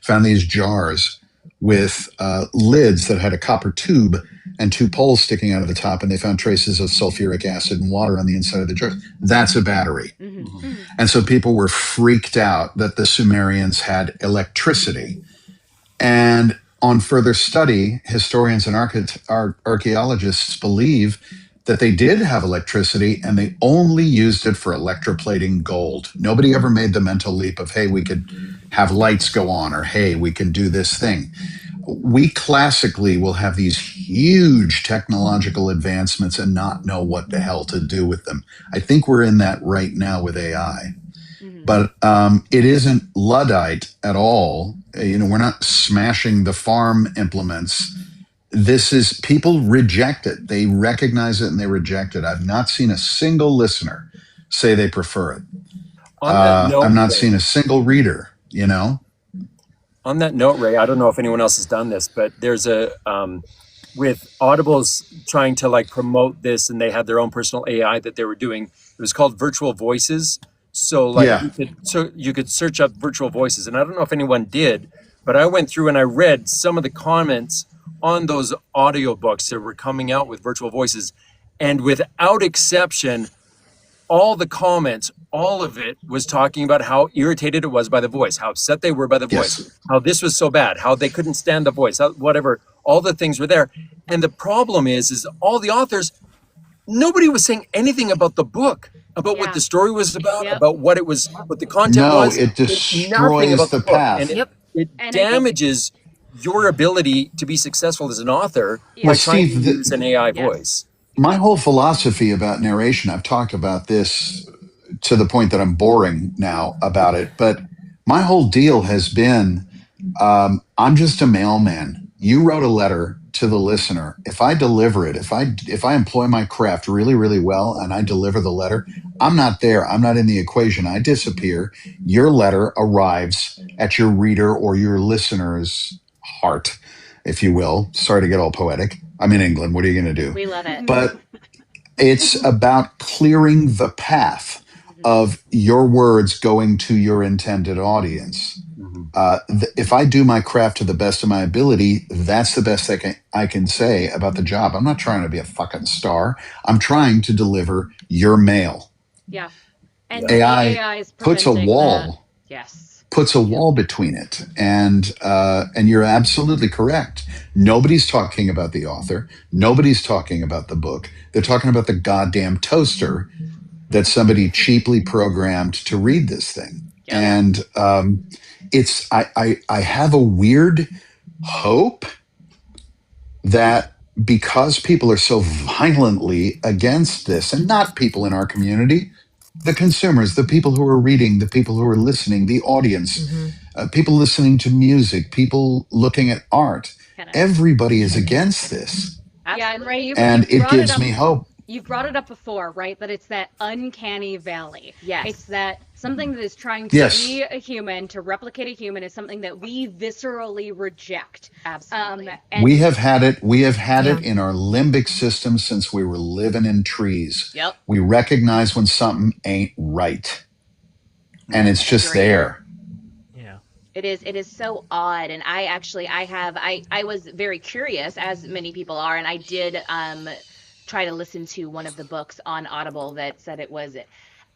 found these jars with lids that had a copper tube and two poles sticking out of the top, and they found traces of sulfuric acid and water on the inside of the jar. That's a battery. And so people were freaked out that the Sumerians had electricity. And on further study, historians and archaeologists believe that they did have electricity, and they only used it for electroplating gold. Nobody ever made the mental leap of, hey, we could have lights go on, or hey, we can do this thing. We classically will have these huge technological advancements and not know what the hell to do with them. I think we're in that right now with AI. But it isn't Luddite at all. We're not smashing the farm implements. This is, people reject it. They recognize it and they reject it. I've not seen a single listener say they prefer it. I've not seen a single reader,
On that note, Ray, I don't know if anyone else has done this, but there's with Audible's trying to like promote this, and they had their own personal AI that they were doing. It was called Virtual Voices. So you could search up virtual voices, and I don't know if anyone did, but I went through and I read some of the comments on those audiobooks that were coming out with virtual voices, and without exception, all the comments, all of it was talking about how irritated it was by the voice, how upset they were by the voice, how this was so bad, how they couldn't stand the voice, whatever, all the things were there. And the problem is all the authors, nobody was saying anything about the book, about what the story was about what it was, what the content was.
No, it destroys the path.
And it damages your ability to be successful as an author by trying
Steve,
to use an AI voice.
My whole philosophy about narration, I've talked about this to the point that I'm boring now about it, but my whole deal has been, I'm just a mailman. You wrote a letter to the listener. If I deliver it, if I employ my craft really, really well and I deliver the letter, I'm not there. I'm not in the equation. I disappear. Your letter arrives at your reader or your listener's heart, if you will. Sorry to get all poetic. I'm in England. What are you going to do?
We love it.
But it's about clearing the path of your words going to your intended audience. If I do my craft to the best of my ability, that's the best I can say about the job. I'm not trying to be a fucking star. I'm trying to deliver your mail.
Yeah. And
AI
is
puts a wall.
Yes.
Puts a wall between it. And you're absolutely correct. Nobody's talking about the author. Nobody's talking about the book. They're talking about the goddamn toaster that somebody cheaply programmed to read this thing. Yeah. And I have a weird hope that because people are so violently against this, and not people in our community, the consumers, the people who are reading, the people who are listening, the audience, people listening to music, people looking at art, everybody is against this.
Yeah, and Ray,
And it gives me hope.
You've brought it up before, right? That it's that uncanny valley.
Yes.
It's that something that is trying to
Yes.
be a human, to replicate a human, is something that we viscerally reject.
Absolutely.
And
We have had it. We have had it in our limbic system since we were living in trees.
Yep.
We recognize when something ain't right, and it's just there.
Yeah.
It is so odd. And I was very curious, as many people are, and I did try to listen to one of the books on Audible that said it was,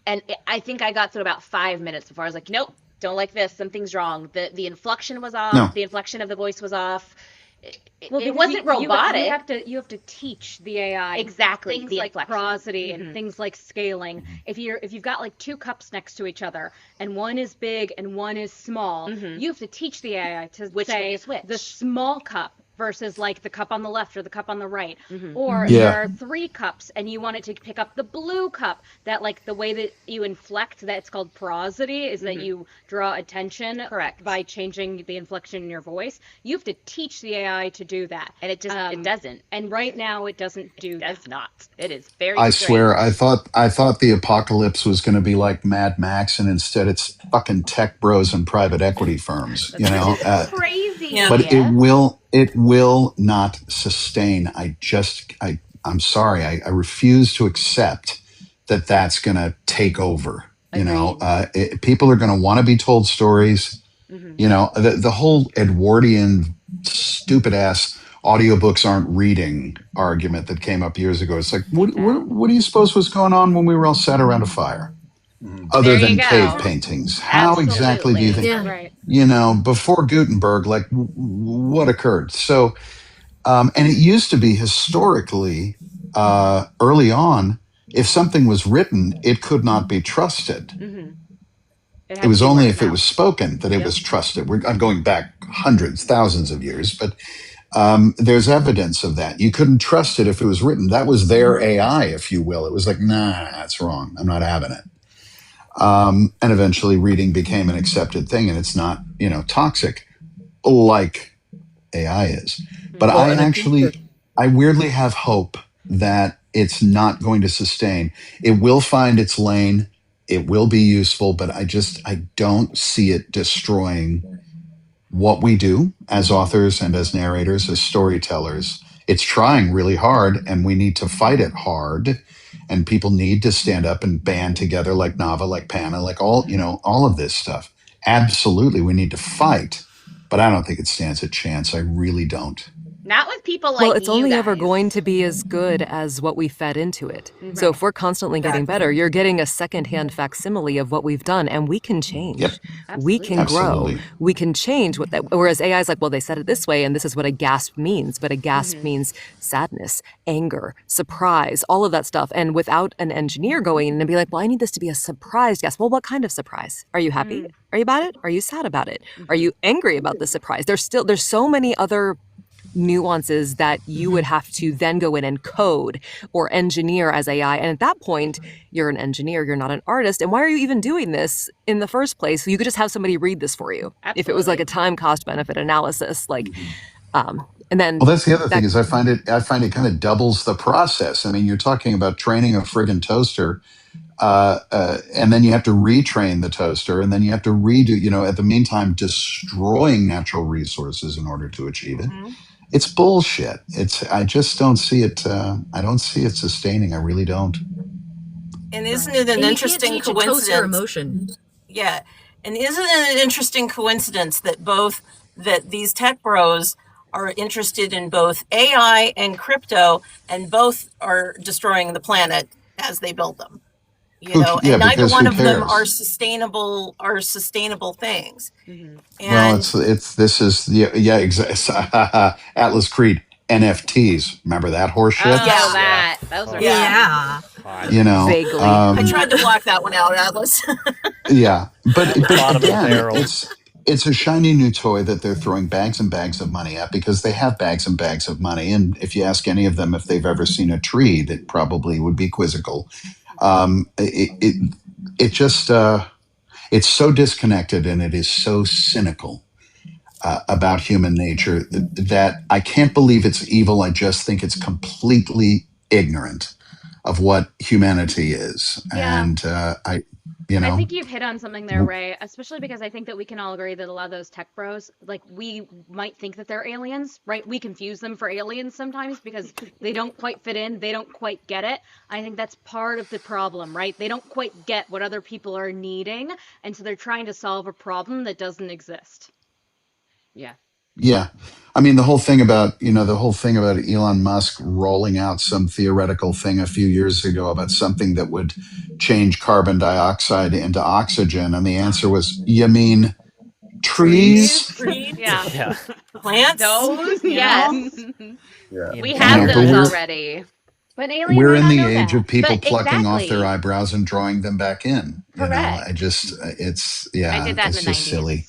and I think I got through about 5 minutes before I was like, nope, don't like this. Something's wrong. The inflection was off.
No.
The inflection of the voice was off. It
because
wasn't robotic.
You have to teach the AI
Exactly,
things
the
like
inflection.
prosody and things like scaling. If you've got like two cups next to each other and one is big and one is small, you have to teach the AI to
Which
say
one is which?
the small cup versus like the cup on the left or the cup on the right. Or
Yeah.
there are three cups and you want it to pick up the blue cup. That like the way that you inflect, that's called prosody, is that you draw attention
Correct.
by changing the inflection in your voice. You have to teach the AI to do that.
And it just it doesn't.
And right now it doesn't do
It
that.
does not. It is very
I
strange.
swear, I thought the apocalypse was going to be like Mad Max, and instead it's fucking tech bros and private equity firms. You know,
Crazy.
Yeah.
but it will not sustain. I'm sorry. I refuse to accept that that's going to take over. You know, people are going to want to be told stories. You know, the whole Edwardian stupid ass audiobooks aren't reading argument that came up years ago. It's like, what do you suppose was going on when we were all sat around a fire? Other
There you
than
go.
cave paintings. How exactly do you think?
Yeah.
Right.
You know, before Gutenberg, like what occurred? So, and it used to be historically, early on, if something was written, it could not be trusted. It was only if it was spoken that it was trusted. I'm going back hundreds, thousands of years, but there's evidence of that. You couldn't trust it if it was written. That was their AI, if you will. It was like, nah, that's wrong. I'm not having it. And eventually reading became an accepted thing, and it's not, you know, toxic like AI is. But I weirdly have hope that it's not going to sustain. It will find its lane. It will be useful, but I don't see it destroying what we do as authors and as narrators, as storytellers. It's trying really hard, and we need to fight it hard. And people need to stand up and band together like Nava, like Pana, like all of this stuff. Absolutely, we need to fight, but I don't think it stands a chance. I really don't.
Not with people like
Well, it's
you
only ever
guys.
going to be as good as what we fed into it. So if we're constantly getting better, you're getting a secondhand facsimile of what we've done, and we can change.
Yep.
We can
Absolutely.
grow. We can change what that. Whereas AI is like, well, they said it this way, and this is what a gasp means. But a gasp means sadness, anger, surprise, all of that stuff. And without an engineer going in and be like, well, I need this to be a surprise gasp. Well, what kind of surprise? Are you happy? Are you about it? Are you sad about it? Are you angry about the surprise? There's so many other nuances that you would have to then go in and code or engineer as AI. And at that point, you're an engineer, you're not an artist. And why are you even doing this in the first place? You could just have somebody read this for you. If it was like a time cost benefit analysis, like, and then.
Well, that's the other thing is I find it kind of doubles the process. I mean, you're talking about training a friggin' toaster, and then you have to retrain the toaster, and then you have to redo, you know, at the meantime, destroying natural resources in order to achieve it. It's bullshit. I just don't see it. I don't see it sustaining. I really don't.
And isn't it an interesting
You can't teach a
coincidence?
toaster emotion.
Yeah. And isn't it an interesting coincidence that these tech bros are interested in both AI and crypto, and both are destroying the planet as they build them? You know, and neither one of them are sustainable things. And
Well, this is Atlas Creed NFTs. Remember that horse shit?
Those are
Yeah.
You know,
Vaguely.
I tried to block that one out, Atlas.
yeah, but
Bottom of the
again,
barrel.
it's a shiny new toy that they're throwing bags and bags of money at because they have bags and bags of money. And if you ask any of them if they've ever seen a tree, that probably would be quizzical. It just it's so disconnected and it is so cynical about human nature that I can't believe it's evil. I just think it's completely ignorant of what humanity is.
Yeah.
And
I think you've hit on something there, Ray, especially because I think that we can all agree that a lot of those tech bros, like we might think that they're aliens, right? We confuse them for aliens sometimes because they don't quite fit in, they don't quite get it. I think that's part of the problem, right? They don't quite get what other people are needing, and so they're trying to solve a problem that doesn't exist.
Yeah.
Yeah. I mean, the whole thing about Elon Musk rolling out some theoretical thing a few years ago about something that would change carbon dioxide into oxygen. And the answer was, you mean trees?
Yeah.
Plants?
Those?
You
Yes.
Yeah.
We have
but
those
we're-
already. But aliens
We're
might
in
not
the
know
age
that.
of people
But
plucking off
exactly.
their eyebrows and drawing them back in.
Correct.
I just,
I did that in
it's
the
just
90s.
silly.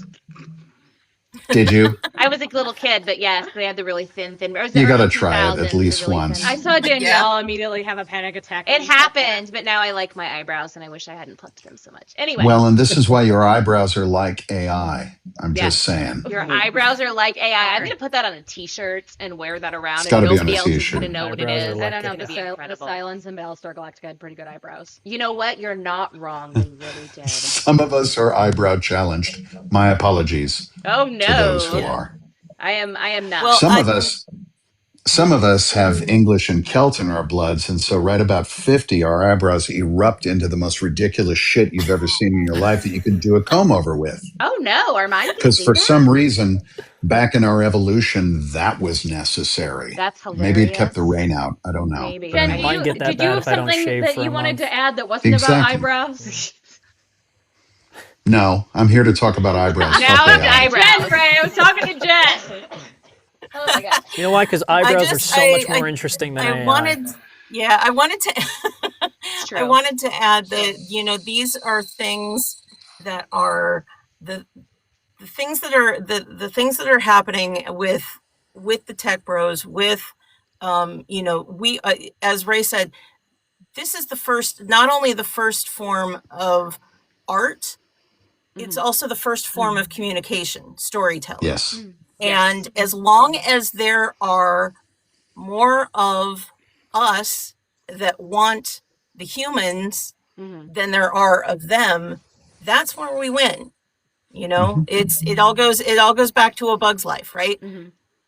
Did you?
I was a little kid, but yes, they had the really thin. Or was
You
the
gotta
early
try it
2000s,
at least
the really
once.
thin.
I saw Danielle immediately have a panic attack.
It happened, but now I like my eyebrows, and I wish I hadn't plucked them so much. Anyway.
Well, and this is why your eyebrows are like AI. I'm just saying.
Your eyebrows are like AI. I'm going to put that on a t-shirt and wear that around,
It's
and
gotta be on
nobody
a
else is
t-shirt.
going to know what it
Eyebrows are
is.
like
I don't know,
It's
the,
gonna be incredible.
Silence and Battlestar Galactica had pretty good eyebrows.
You know what? You're not wrong. They really did.
Some of us are eyebrow challenged. My apologies
Oh
to those who
no.
are.
I am not.
Well,
Some of us have English and Celt in our bloods, and so right about 50, our eyebrows erupt into the most ridiculous shit you've ever seen in your life that you could do a comb over with.
Oh no, are mine?
Because for some reason, back in our evolution, that was necessary.
That's
Maybe it kept
hilarious.
the rain out. I don't know.
Maybe.
But
Jen,
anyway.
Mine get that
did you
bad
have
if I don't
something
shave
that
for
you
a
wanted
month.
to add that wasn't about
Exactly.
eyebrows?
No, I'm here to talk about eyebrows.
Now
Fuck
it's
AI.
eyebrows.
Jen, Ray, I was talking to Jen.
Oh my god.
You know why? Because eyebrows are
just-
so much
I-
more interesting than
I
AI.
wanted to
It's true.
I wanted to add that these are things that are the things that are the things that are happening with the tech bros with we as Ray said, this is not only the first form of art, it's also the first form of communication, storytelling.
Yes.
And as long as there are more of us that want the humans than there are of them, that's where we win. It all goes back to A Bug's Life, right?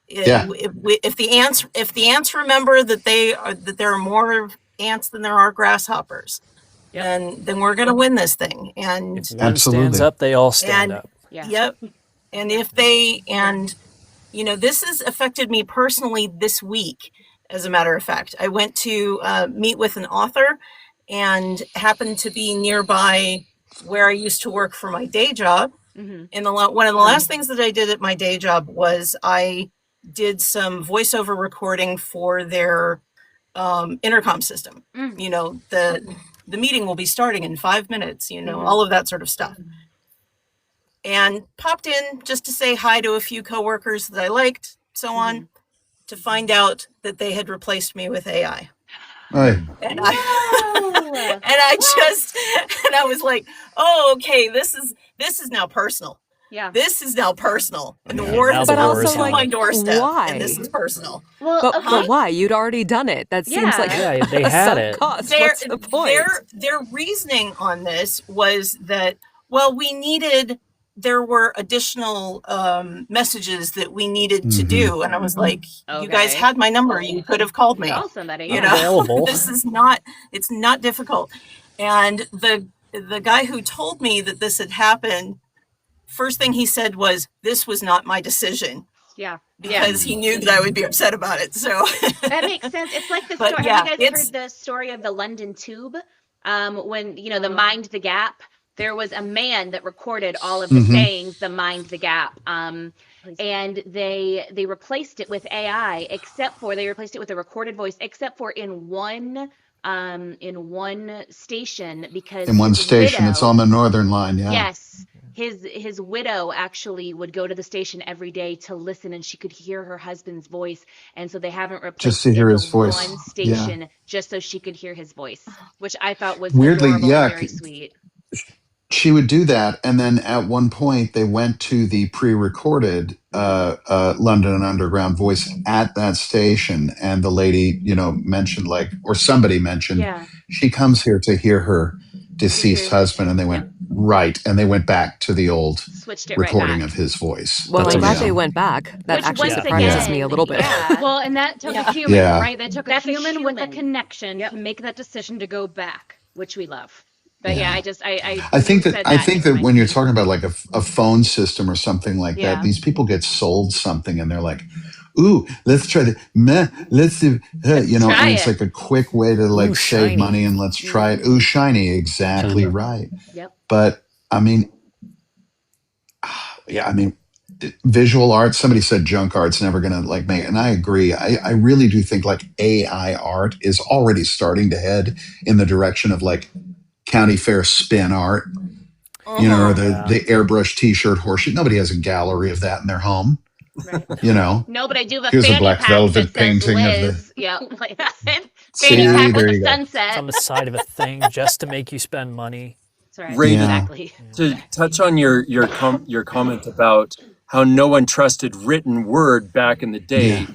Yeah.
If the ants remember that there are more ants than there are grasshoppers, then we're going to win this thing. And
If one stands up, they all stand up.
Yeah.
Yep. And this has affected me personally this week. As a matter of fact, I went to meet with an author and happened to be nearby where I used to work for my day job. And one of the last things that I did at my day job was I did some voiceover recording for their intercom system. The meeting will be starting in 5 minutes, all of that sort of stuff. And popped in just to say hi to a few coworkers that I liked, so on, to find out that they had replaced me with AI.
Right.
And I was like, oh, okay, this is now personal.
Yeah.
This is now personal. And the
Yeah,
war
now
has
the
come
war is
to
on.
my doorstep.
Why?
And this is personal.
Well,
But why? You'd already done it. That seems like
Yeah, they had it.
cost. What's the point?
Their reasoning on this was that, well, there were additional messages that we needed to do. And I was like, you guys
Okay.
had my number. You could have called me.
call somebody.
Available.
It's not difficult. And the guy who told me that this had happened, first thing he said was, this was not my decision.
Yeah.
Because he knew that I would be upset about it. So
That makes sense. It's like the
But
story.
yeah,
Have you guys
it's-
heard the story of the London Tube? When the Mind the Gap, there was a man that recorded all of the sayings, the Mind the Gap, and they replaced it with AI, they replaced it with a recorded voice, except for in one station, because
In one
his
station,
widow-
it's on the Northern Line. Yeah.
Yes, his widow actually would go to the station every day to listen, and she could hear her husband's voice, and so they haven't
Just
replaced
to hear
the
his voice.
one
Yeah.
station just so she could hear his voice, which I thought was
Weirdly,
adorable and
yeah.
very sweet.
She would do that, and then at one point they went to the pre-recorded London Underground voice at that station, and the lady, mentioned, like, or somebody mentioned,
Yeah,
she comes here to hear her deceased husband, and they went right, and they went back to the old
switched it right
recording
back.
of his voice.
Well,
That's
I'm glad
amazing.
they went back. That
Which
actually
once
surprises me a
again,
little bit.
yeah.
Well, and that took
Yeah.
a human,
Yeah.
right? That took a
That's a
human with a
human.
connection
Yep.
to make that decision to go back.
Which we love. But yeah,
Yeah.
I
I
when you
think that
said
I
that, it
think that when
reminded
you're
me.
talking about like a phone system or something like that,
Yeah.
these people get sold something and they're like, "Ooh, let's try to meh, let's do,"
Let's
and
try
it's
it.
like a quick way to like
Ooh,
save
shiny.
money and let's try it. Ooh, shiny, exactly
Shiny.
right.
Yep.
But I mean, yeah, I mean, visual art. Somebody said junk art's never gonna like make, and I agree. I really do think like AI art is already starting to head in the direction of like county fair spin art, or
Yeah.
the airbrush t-shirt horseshit. Nobody has a gallery of that in their home.
Right.
No,
but I do have a
here's a
fanny
black
pack
velvet
that says
painting of the.
Liz. Yeah. Like,
See,
fanny pack with
there
a
you go.
It's
sunset.
on the side of a thing just to make you spend money.
That's right.
Ray,
Yeah.
Exactly.
to touch on your comment about how no one trusted written word back in the day,
Yeah.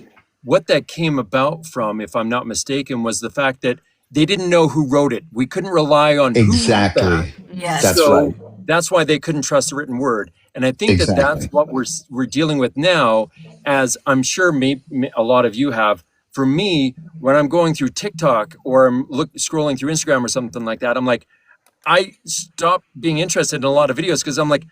what that came about from, if I'm not mistaken, was the fact that they didn't know who wrote it. We couldn't rely on who wrote that.
Exactly.
Yes.
That's
So
right.
that's why they couldn't trust the written word. And I think that that's
Exactly.
what we're dealing with now, as I'm sure a lot of you have. For me, when I'm going through TikTok or I'm scrolling through Instagram or something like that, I'm like, I stopped being interested in a lot of videos because I'm like,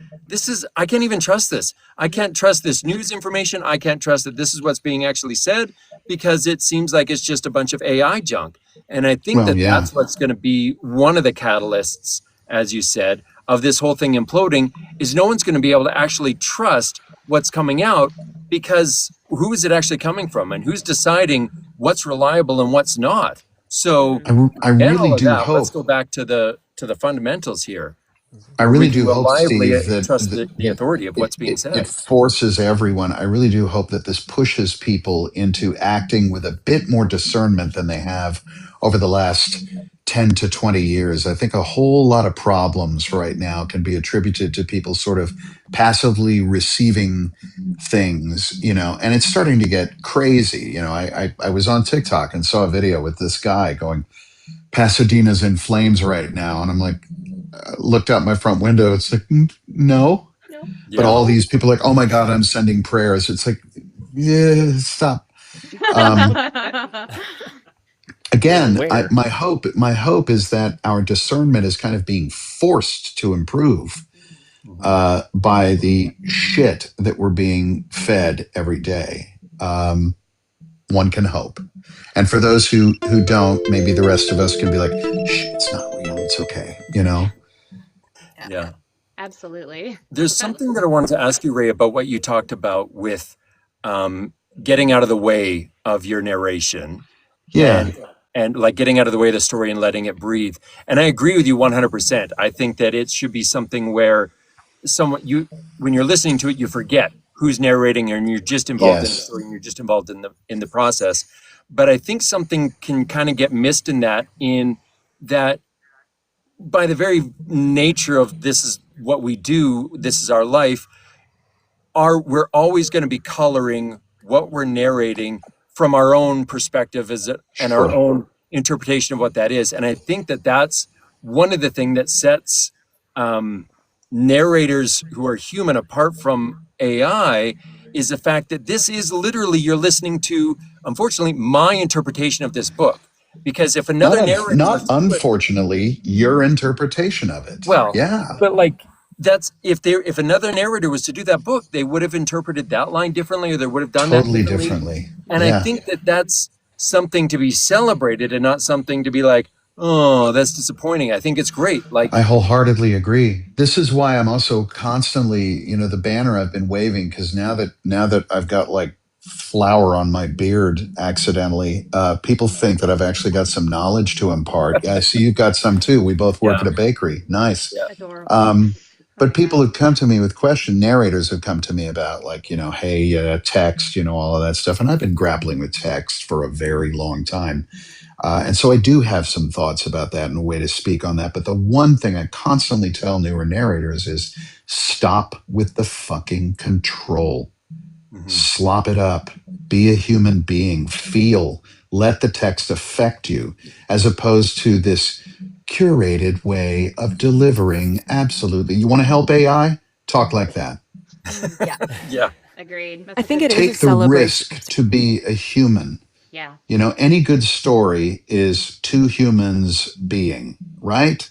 I can't even trust this. I can't trust this news information. I can't trust that this is what's being actually said because it seems like it's just a bunch of AI junk. And I think
Well,
that
yeah.
that's what's going to be one of the catalysts, as you said, of this whole thing imploding is no one's going to be able to actually trust what's coming out because who is it actually coming from and who's deciding what's reliable and what's not? So
I
and
really
all of
do
that, let's
hope.
go back to the fundamentals here,
I
where we
really
can
do hope,
reliably
Steve, that
trust the authority of what's being
it
said.
forces everyone. I really do hope that this pushes people into acting with a bit more discernment than they have over the last 10 to 20 years. I think a whole lot of problems right now can be attributed to people sort of passively receiving things, and it's starting to get crazy. I was on TikTok and saw a video with this guy going, Pasadena's in flames right now. And I'm like, looked out my front window. It's like, no.
No.
But all these people are like, oh my God, I'm sending prayers. It's like, yeah, stop. Um, again,
Aware.
my hope is that our discernment is kind of being forced to improve by the shit that we're being fed every day. One can hope. And for those who don't, maybe the rest of us can be like, shh, it's not real. It's okay.
Yeah.
Absolutely.
There's something that I wanted to ask you, Ray, about what you talked about with getting out of the way of your narration.
Yeah.
And like getting out of the way of the story and letting it breathe. And I agree with you 100%. I think that it should be something where when you're listening to it, you forget who's narrating and you're just involved in the
Yes.
story and you're just involved in the process. But I think something can kind of get missed in that by the very nature of this is what we do, this is our life, we're always going to be coloring what we're narrating from our own perspective and our
Sure.
own interpretation of what that is. And I think that that's one of the things that sets narrators who are human apart from AI is the fact that this is literally, you're listening to, unfortunately, my interpretation of this book. Because if another narrator
Not
was to do it,
unfortunately, your interpretation of it.
well,
Yeah.
but like that's if another narrator was to do that book, they would have interpreted that line differently, or they would have done
Totally
that differently.
differently.
And I
Yeah.
think that that's something to be celebrated and not something to be like, oh, that's disappointing. I think it's great. Like,
I wholeheartedly agree. This is why I'm also constantly, the banner I've been waving, because now that I've got like flour on my beard accidentally, people think that I've actually got some knowledge to impart. Yeah, I see you've got some too. We both work
Yeah.
at a bakery. Nice.
Yeah.
Adorable.
Um, But people have come to me with questions. Narrators have come to me about, like, hey, text, all of that stuff. And I've been grappling with text for a very long time. And so I do have some thoughts about that and a way to speak on that. But the one thing I constantly tell newer narrators is stop with the fucking control. Slop it up. Be a human being. Feel. Let the text affect you, as opposed to this curated way of delivering. Absolutely. You want to help AI? Talk like that.
Yeah.
Yeah.
Agreed.
I think it is a
Take the
celebration.
risk to be a human.
Yeah.
Any good story is two humans being, right?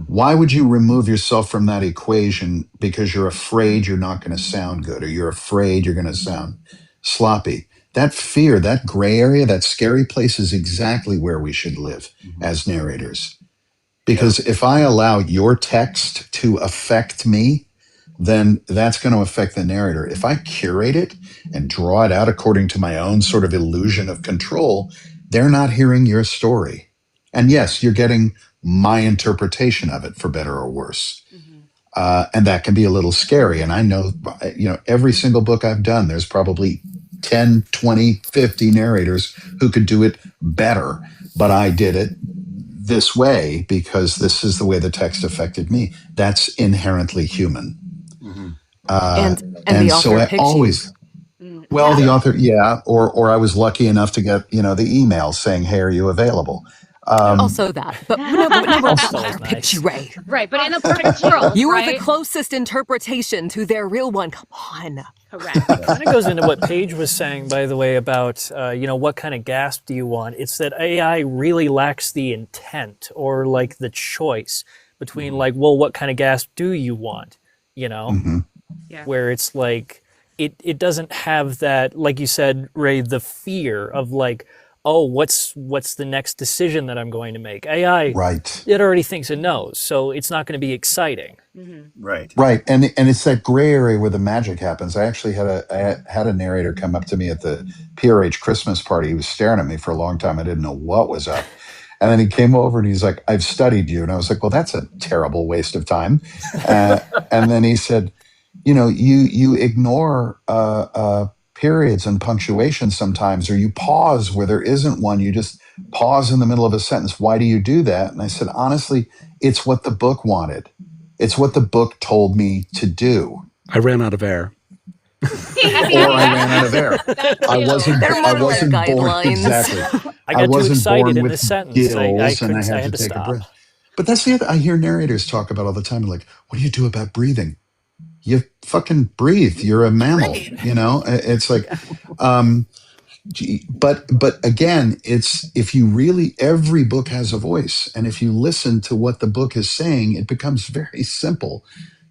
Why would you remove yourself from that equation because you're afraid you're not going to sound good, or you're afraid you're going to sound sloppy? That fear, that gray area, that scary place is exactly where we should live as narrators. Because if I allow your text to affect me, then that's going to affect the narrator. If I curate it and draw it out according to my own sort of illusion of control, they're not hearing your story. And yes, you're getting my interpretation of it, for better or worse. And that can be a little scary. And I know, every single book I've done, there's probably 10, 20, 50 narrators who could do it better. But I did it this way because this is the way the text affected me. That's inherently human.
And
And
the
so
author
I
picks
always, well, the author, yeah, or I was lucky enough to get, the email saying, "Hey, are you available?"
you. Also that. But no, the
Also
author
nice.
picked you, Ray.
Right, but in a perfect world,
You are
right?
the closest interpretation to their real one. Come on.
Correct.
And it goes into what Paige was saying, by the way, about what kind of gasp do you want? It's that AI really lacks the intent or like the choice between like, well, what kind of gasp do you want?
Yeah.
Where it's like it doesn't have that, like you said, Ray, the fear of like, oh, what's the next decision that I'm going to make? AI,
Right.
it already thinks it knows, so it's not going to be exciting.
Right.
And it's that gray area where the magic happens. I actually had a narrator come up to me at the PRH Christmas party. He was staring at me for a long time. I didn't know what was up. And then he came over and he's like, "I've studied you." And I was like, "Well, that's a terrible waste of time." And then he said, you ignore periods and punctuation sometimes, or you pause where there isn't one. You just pause in the middle of a sentence. Why do you do that? And I said, honestly, it's what the book wanted. It's what the book told me to do.
I ran out of air.
Or I ran out of air. I wasn't born
guidelines.
exactly.
I got too
wasn't
excited
born
in
with
this sentence.
gills, and I
I
had
had
to
to
take a
stop.
breath. But that's the other I hear narrators talk about all the time. Like, what do you do about breathing? You fucking breathe. You're a mammal.
Right.
It's like, but again, it's if you really, every book has a voice, and if you listen to what the book is saying, it becomes very simple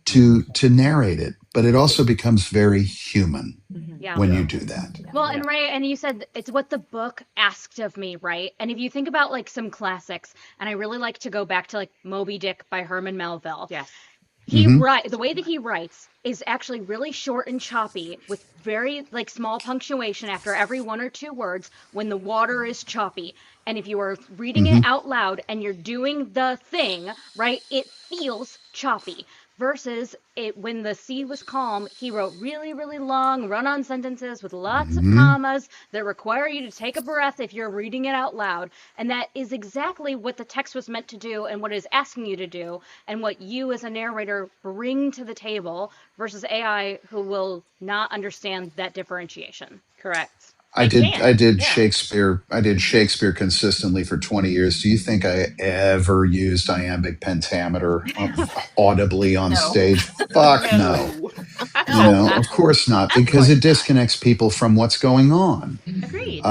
to narrate it. But it also becomes very human
Yeah.
when you do that.
Well, and Ray, and you said it's what the book asked of me, right? And if you think about like some classics, and I really like to go back to like Moby Dick by Herman Melville.
Yes.
The way that he writes is actually really short and choppy with very like small punctuation after every one or two words when the water is choppy. And if you are reading it out loud and you're doing the thing, right, it feels choppy. Versus it when the sea was calm, he wrote really, really long run-on sentences with lots of commas that require you to take a breath if you're reading it out loud. And that is exactly what the text was meant to do and what it is asking you to do and what you as a narrator bring to the table versus AI who will not understand that differentiation.
Correct.
I
Yeah.
did Shakespeare. I did Shakespeare consistently for 20 years. Do you think I ever used iambic pentameter audibly on stage? Fuck no. Of course not, because it disconnects people from what's going on.
Agreed.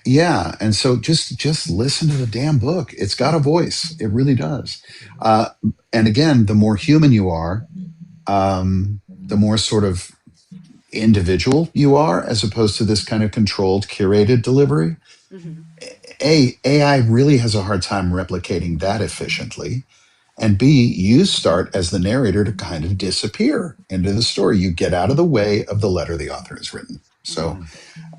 Yeah, and so just listen to the damn book. It's got a voice. It really does. And again, the more human you are, the more sort of individual you are, as opposed to this kind of controlled, curated delivery. AI really has a hard time replicating that efficiently. And B, you start as the narrator to kind of disappear into the story. You get out of the way of the letter the author has written. So,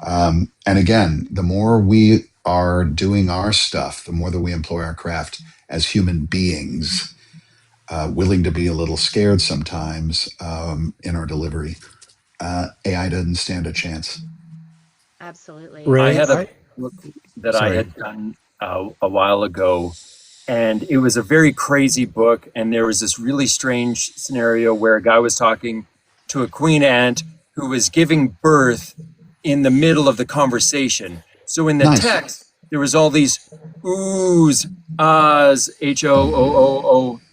and again, the more we are doing our stuff, the more that we employ our craft as human beings, willing to be a little scared sometimes in our delivery, AI doesn't stand a chance.
Absolutely.
I
Ray,
had a book that I
Sorry.
had done a while ago, and it was a very crazy book. And there was this really strange scenario where a guy was talking to a queen ant who was giving birth in the middle of the conversation. So in the
Nice.
text, there was all these oohs, ahs, HOOOOOAHHH,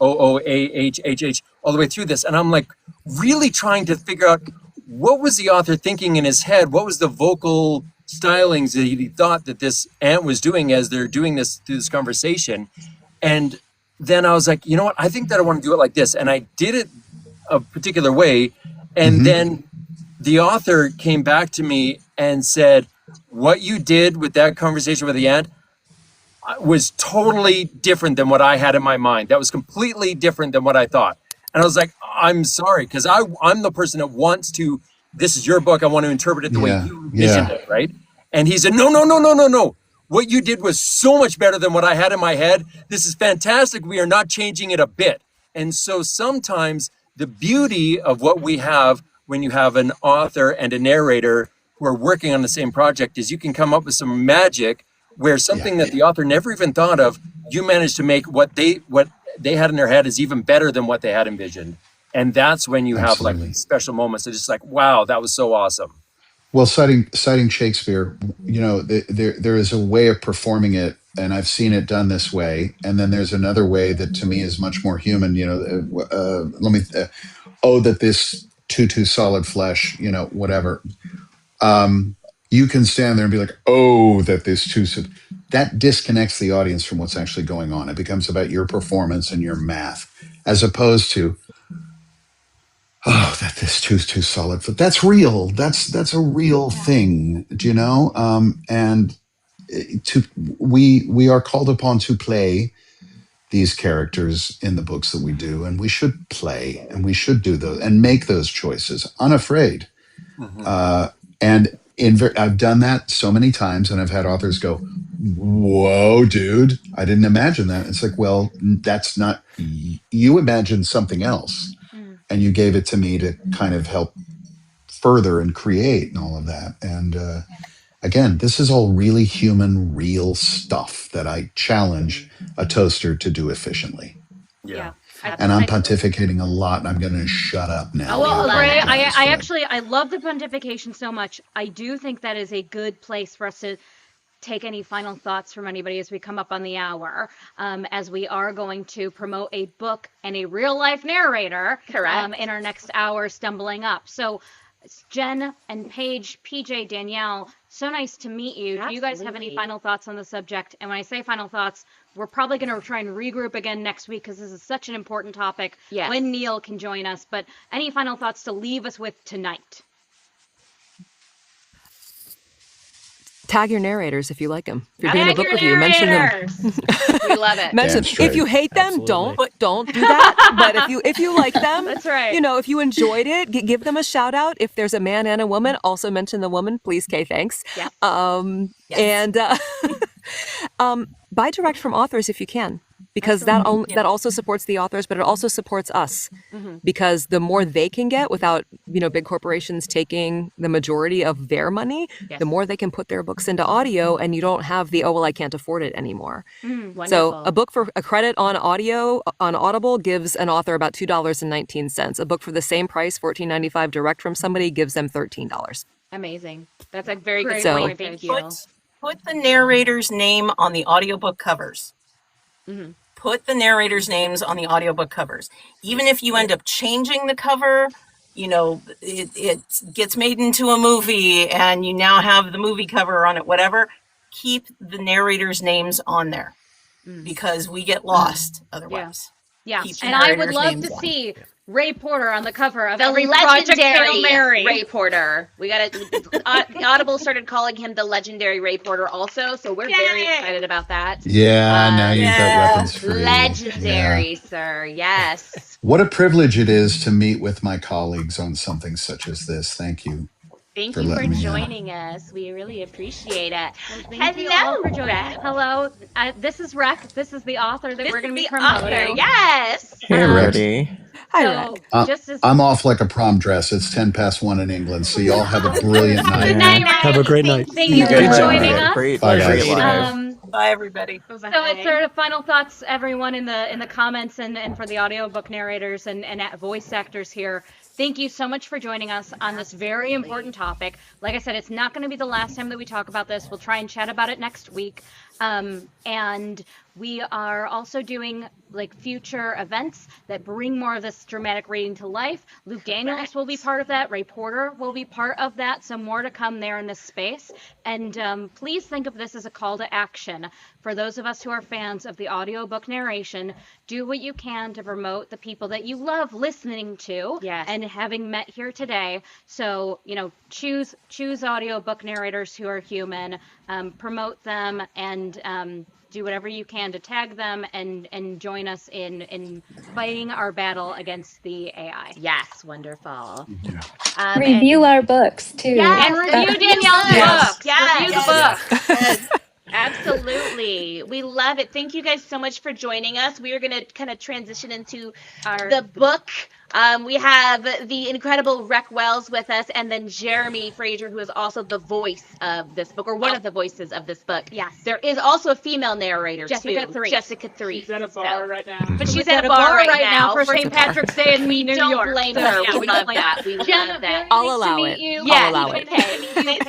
all the way through this. And I'm like really trying to figure out what was the author thinking in his head? What was the vocal stylings that he thought that this ant was doing as they're doing this through this conversation? And then I was like, you know what? I think that I want to do it like this. And I did it a particular way. And then the author came back to me and said, what you did with that conversation with the ant was totally different than what I had in my mind. That was completely different than what I thought. And I was like, I'm sorry, because I'm the person that wants to, this is your book, I want to interpret it the way you envisioned it, right? And he said, no. What you did was so much better than what I had in my head. This is fantastic. We are not changing it a bit. And so sometimes the beauty of what we have when you have an author and a narrator who are working on the same project is you can come up with some magic where something that the author never even thought of, you managed to make what they had in their head is even better than what they had envisioned. And that's when you have like special moments. It's just like, wow, that was so awesome.
Well, citing Shakespeare, you know, there is a way of performing it, and I've seen it done this way. And then there's another way that to me is much more human. You know, oh, that this too solid flesh, you know, whatever. You can stand there and be like, oh, that this too. That disconnects the audience from what's actually going on. It becomes about your performance and your math, as opposed to, oh, that this too solid. But that's real. That's a real thing. Do you know? And we are called upon to play these characters in the books that we do, and we should play and we should do those and make those choices unafraid. And I've done that so many times, and I've had authors go, whoa, dude, I didn't imagine that. It's like, well, that's not, you imagined something else, and you gave it to me to kind of help further and create and all of that. And again, this is all really human, real stuff that I challenge a toaster to do efficiently.
Yeah.
And I'm pontificating a lot, and I'm going to shut up now.
Well, Ray, I love the pontification so much. I do think that is a good place for us to take any final thoughts from anybody as we come up on the hour, as we are going to promote a book and a real life narrator in our next hour, Stumbling Up. So Jen and Paige, PJ, Danielle, so nice to meet you. Do you guys have any final thoughts on the subject? And when I say final thoughts, we're probably going to try and regroup again next week because this is such an important topic when Neil can join us. But any final thoughts to leave us with tonight?
Tag your narrators if you like them. If you're doing a book review, mention them.
We love it.
Mention. If you hate them, don't do that. But if you like them,
that's right.
You know, if you enjoyed it, give them a shout out. If there's a man and a woman, also mention the woman. Please, Kay, thanks.
Yes.
And buy direct from authors if you can, because that also supports the authors, but it also supports us, because the more they can get without, you know, big corporations taking the majority of their money, the more they can put their books into audio, and you don't have the, oh, well, I can't afford it anymore. So a book for a credit on audio on Audible gives an author about $2.19. A book for the same price, $14.95 direct from somebody, gives them $13.
Amazing. That's a very good
So-
point. Thank you.
Put the narrator's name on the audiobook covers. Put the narrator's names on the audiobook covers. Even if you end up changing the cover, you know, it gets made into a movie and you now have the movie cover on it, whatever, keep the narrator's names on there because we get lost otherwise.
Yeah.
Keep the
And I would
narrator's
love
names
to
on.
see Ray Porter on the cover of
The
every Project Hail Mary.
Ray Porter. We got it. Audible started calling him the legendary Ray Porter also, so we're very excited about that.
Yeah, now you've got weapons free.
Legendary, sir. Yes.
What a privilege it is to meet with my colleagues on something such as this. Thank you.
Thank
for
you for
letting me in.
joining us. We really appreciate it.
Well, thank you all for joining.
Rec.
Hello, this is Rec. This is the author that
This
we're going to
is
be
the author.
promoting.
Yes.
Hey,
Correct.
everybody.
Hi,
So
Rec.
just as
I'm off like a prom dress. It's 1:10 in England. So y'all have a brilliant night.
Good night,
Yeah.
Have a great night.
Thank
See
you
you
for
Good
guys.
joining
job.
us.
Great
Bye,
pleasure
guys.
meeting you.
Bye, everybody.
So it's sort of final thoughts, everyone in the comments and for the audiobook narrators and voice actors here. Thank you so much for joining us on this very important topic. Like I said, it's not going to be the last time that we talk about this. We'll try and chat about it next week. And we are also doing like future events that bring more of this dramatic reading to life. Luke Daniels will be part of that. Ray Porter will be part of that. So more to come there in this space. And please think of this as a call to action. For those of us who are fans of the audiobook narration, do what you can to promote the people that you love listening to and having met here today. So, choose audiobook narrators who are human, promote them, and do whatever you can to tag them and join us in fighting our battle against the AI.
Yes. Wonderful.
Yeah.
Review our books too.
Yes,
And review Danielle's
Yes.
books.
Yes.
Review the
Yes.
book.
Good.
Absolutely. We love it. Thank you guys so much for joining us. We are going to kind of transition into
Our
the book. We have the incredible Rec Wells with us, and then Jeremy Fraser, who is also the voice of this book, or one of the voices of this book.
Yes.
There is also a female narrator,
Jessica
too.
Threes.
Jessica Threes.
She's at a bar right now.
But she's
We're
at a bar right now
for St. Patrick's Day in New
Don't
York.
blame
So,
her.
yeah,
We
we
love
don't
that. We
Jen,
love
very
that.
I'll
nice to
allow
meet
it.
you.
I'll allow
Okay.
it.
Nice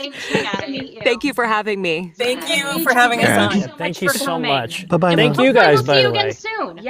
to meet you.
Thank you for having me.
Thank you for having us
Yeah.
on.
so
Thank
much
you
for
so
coming.
much.
Bye-bye
Thank
now.
you guys,
We'll
by
see you
the way.
again soon.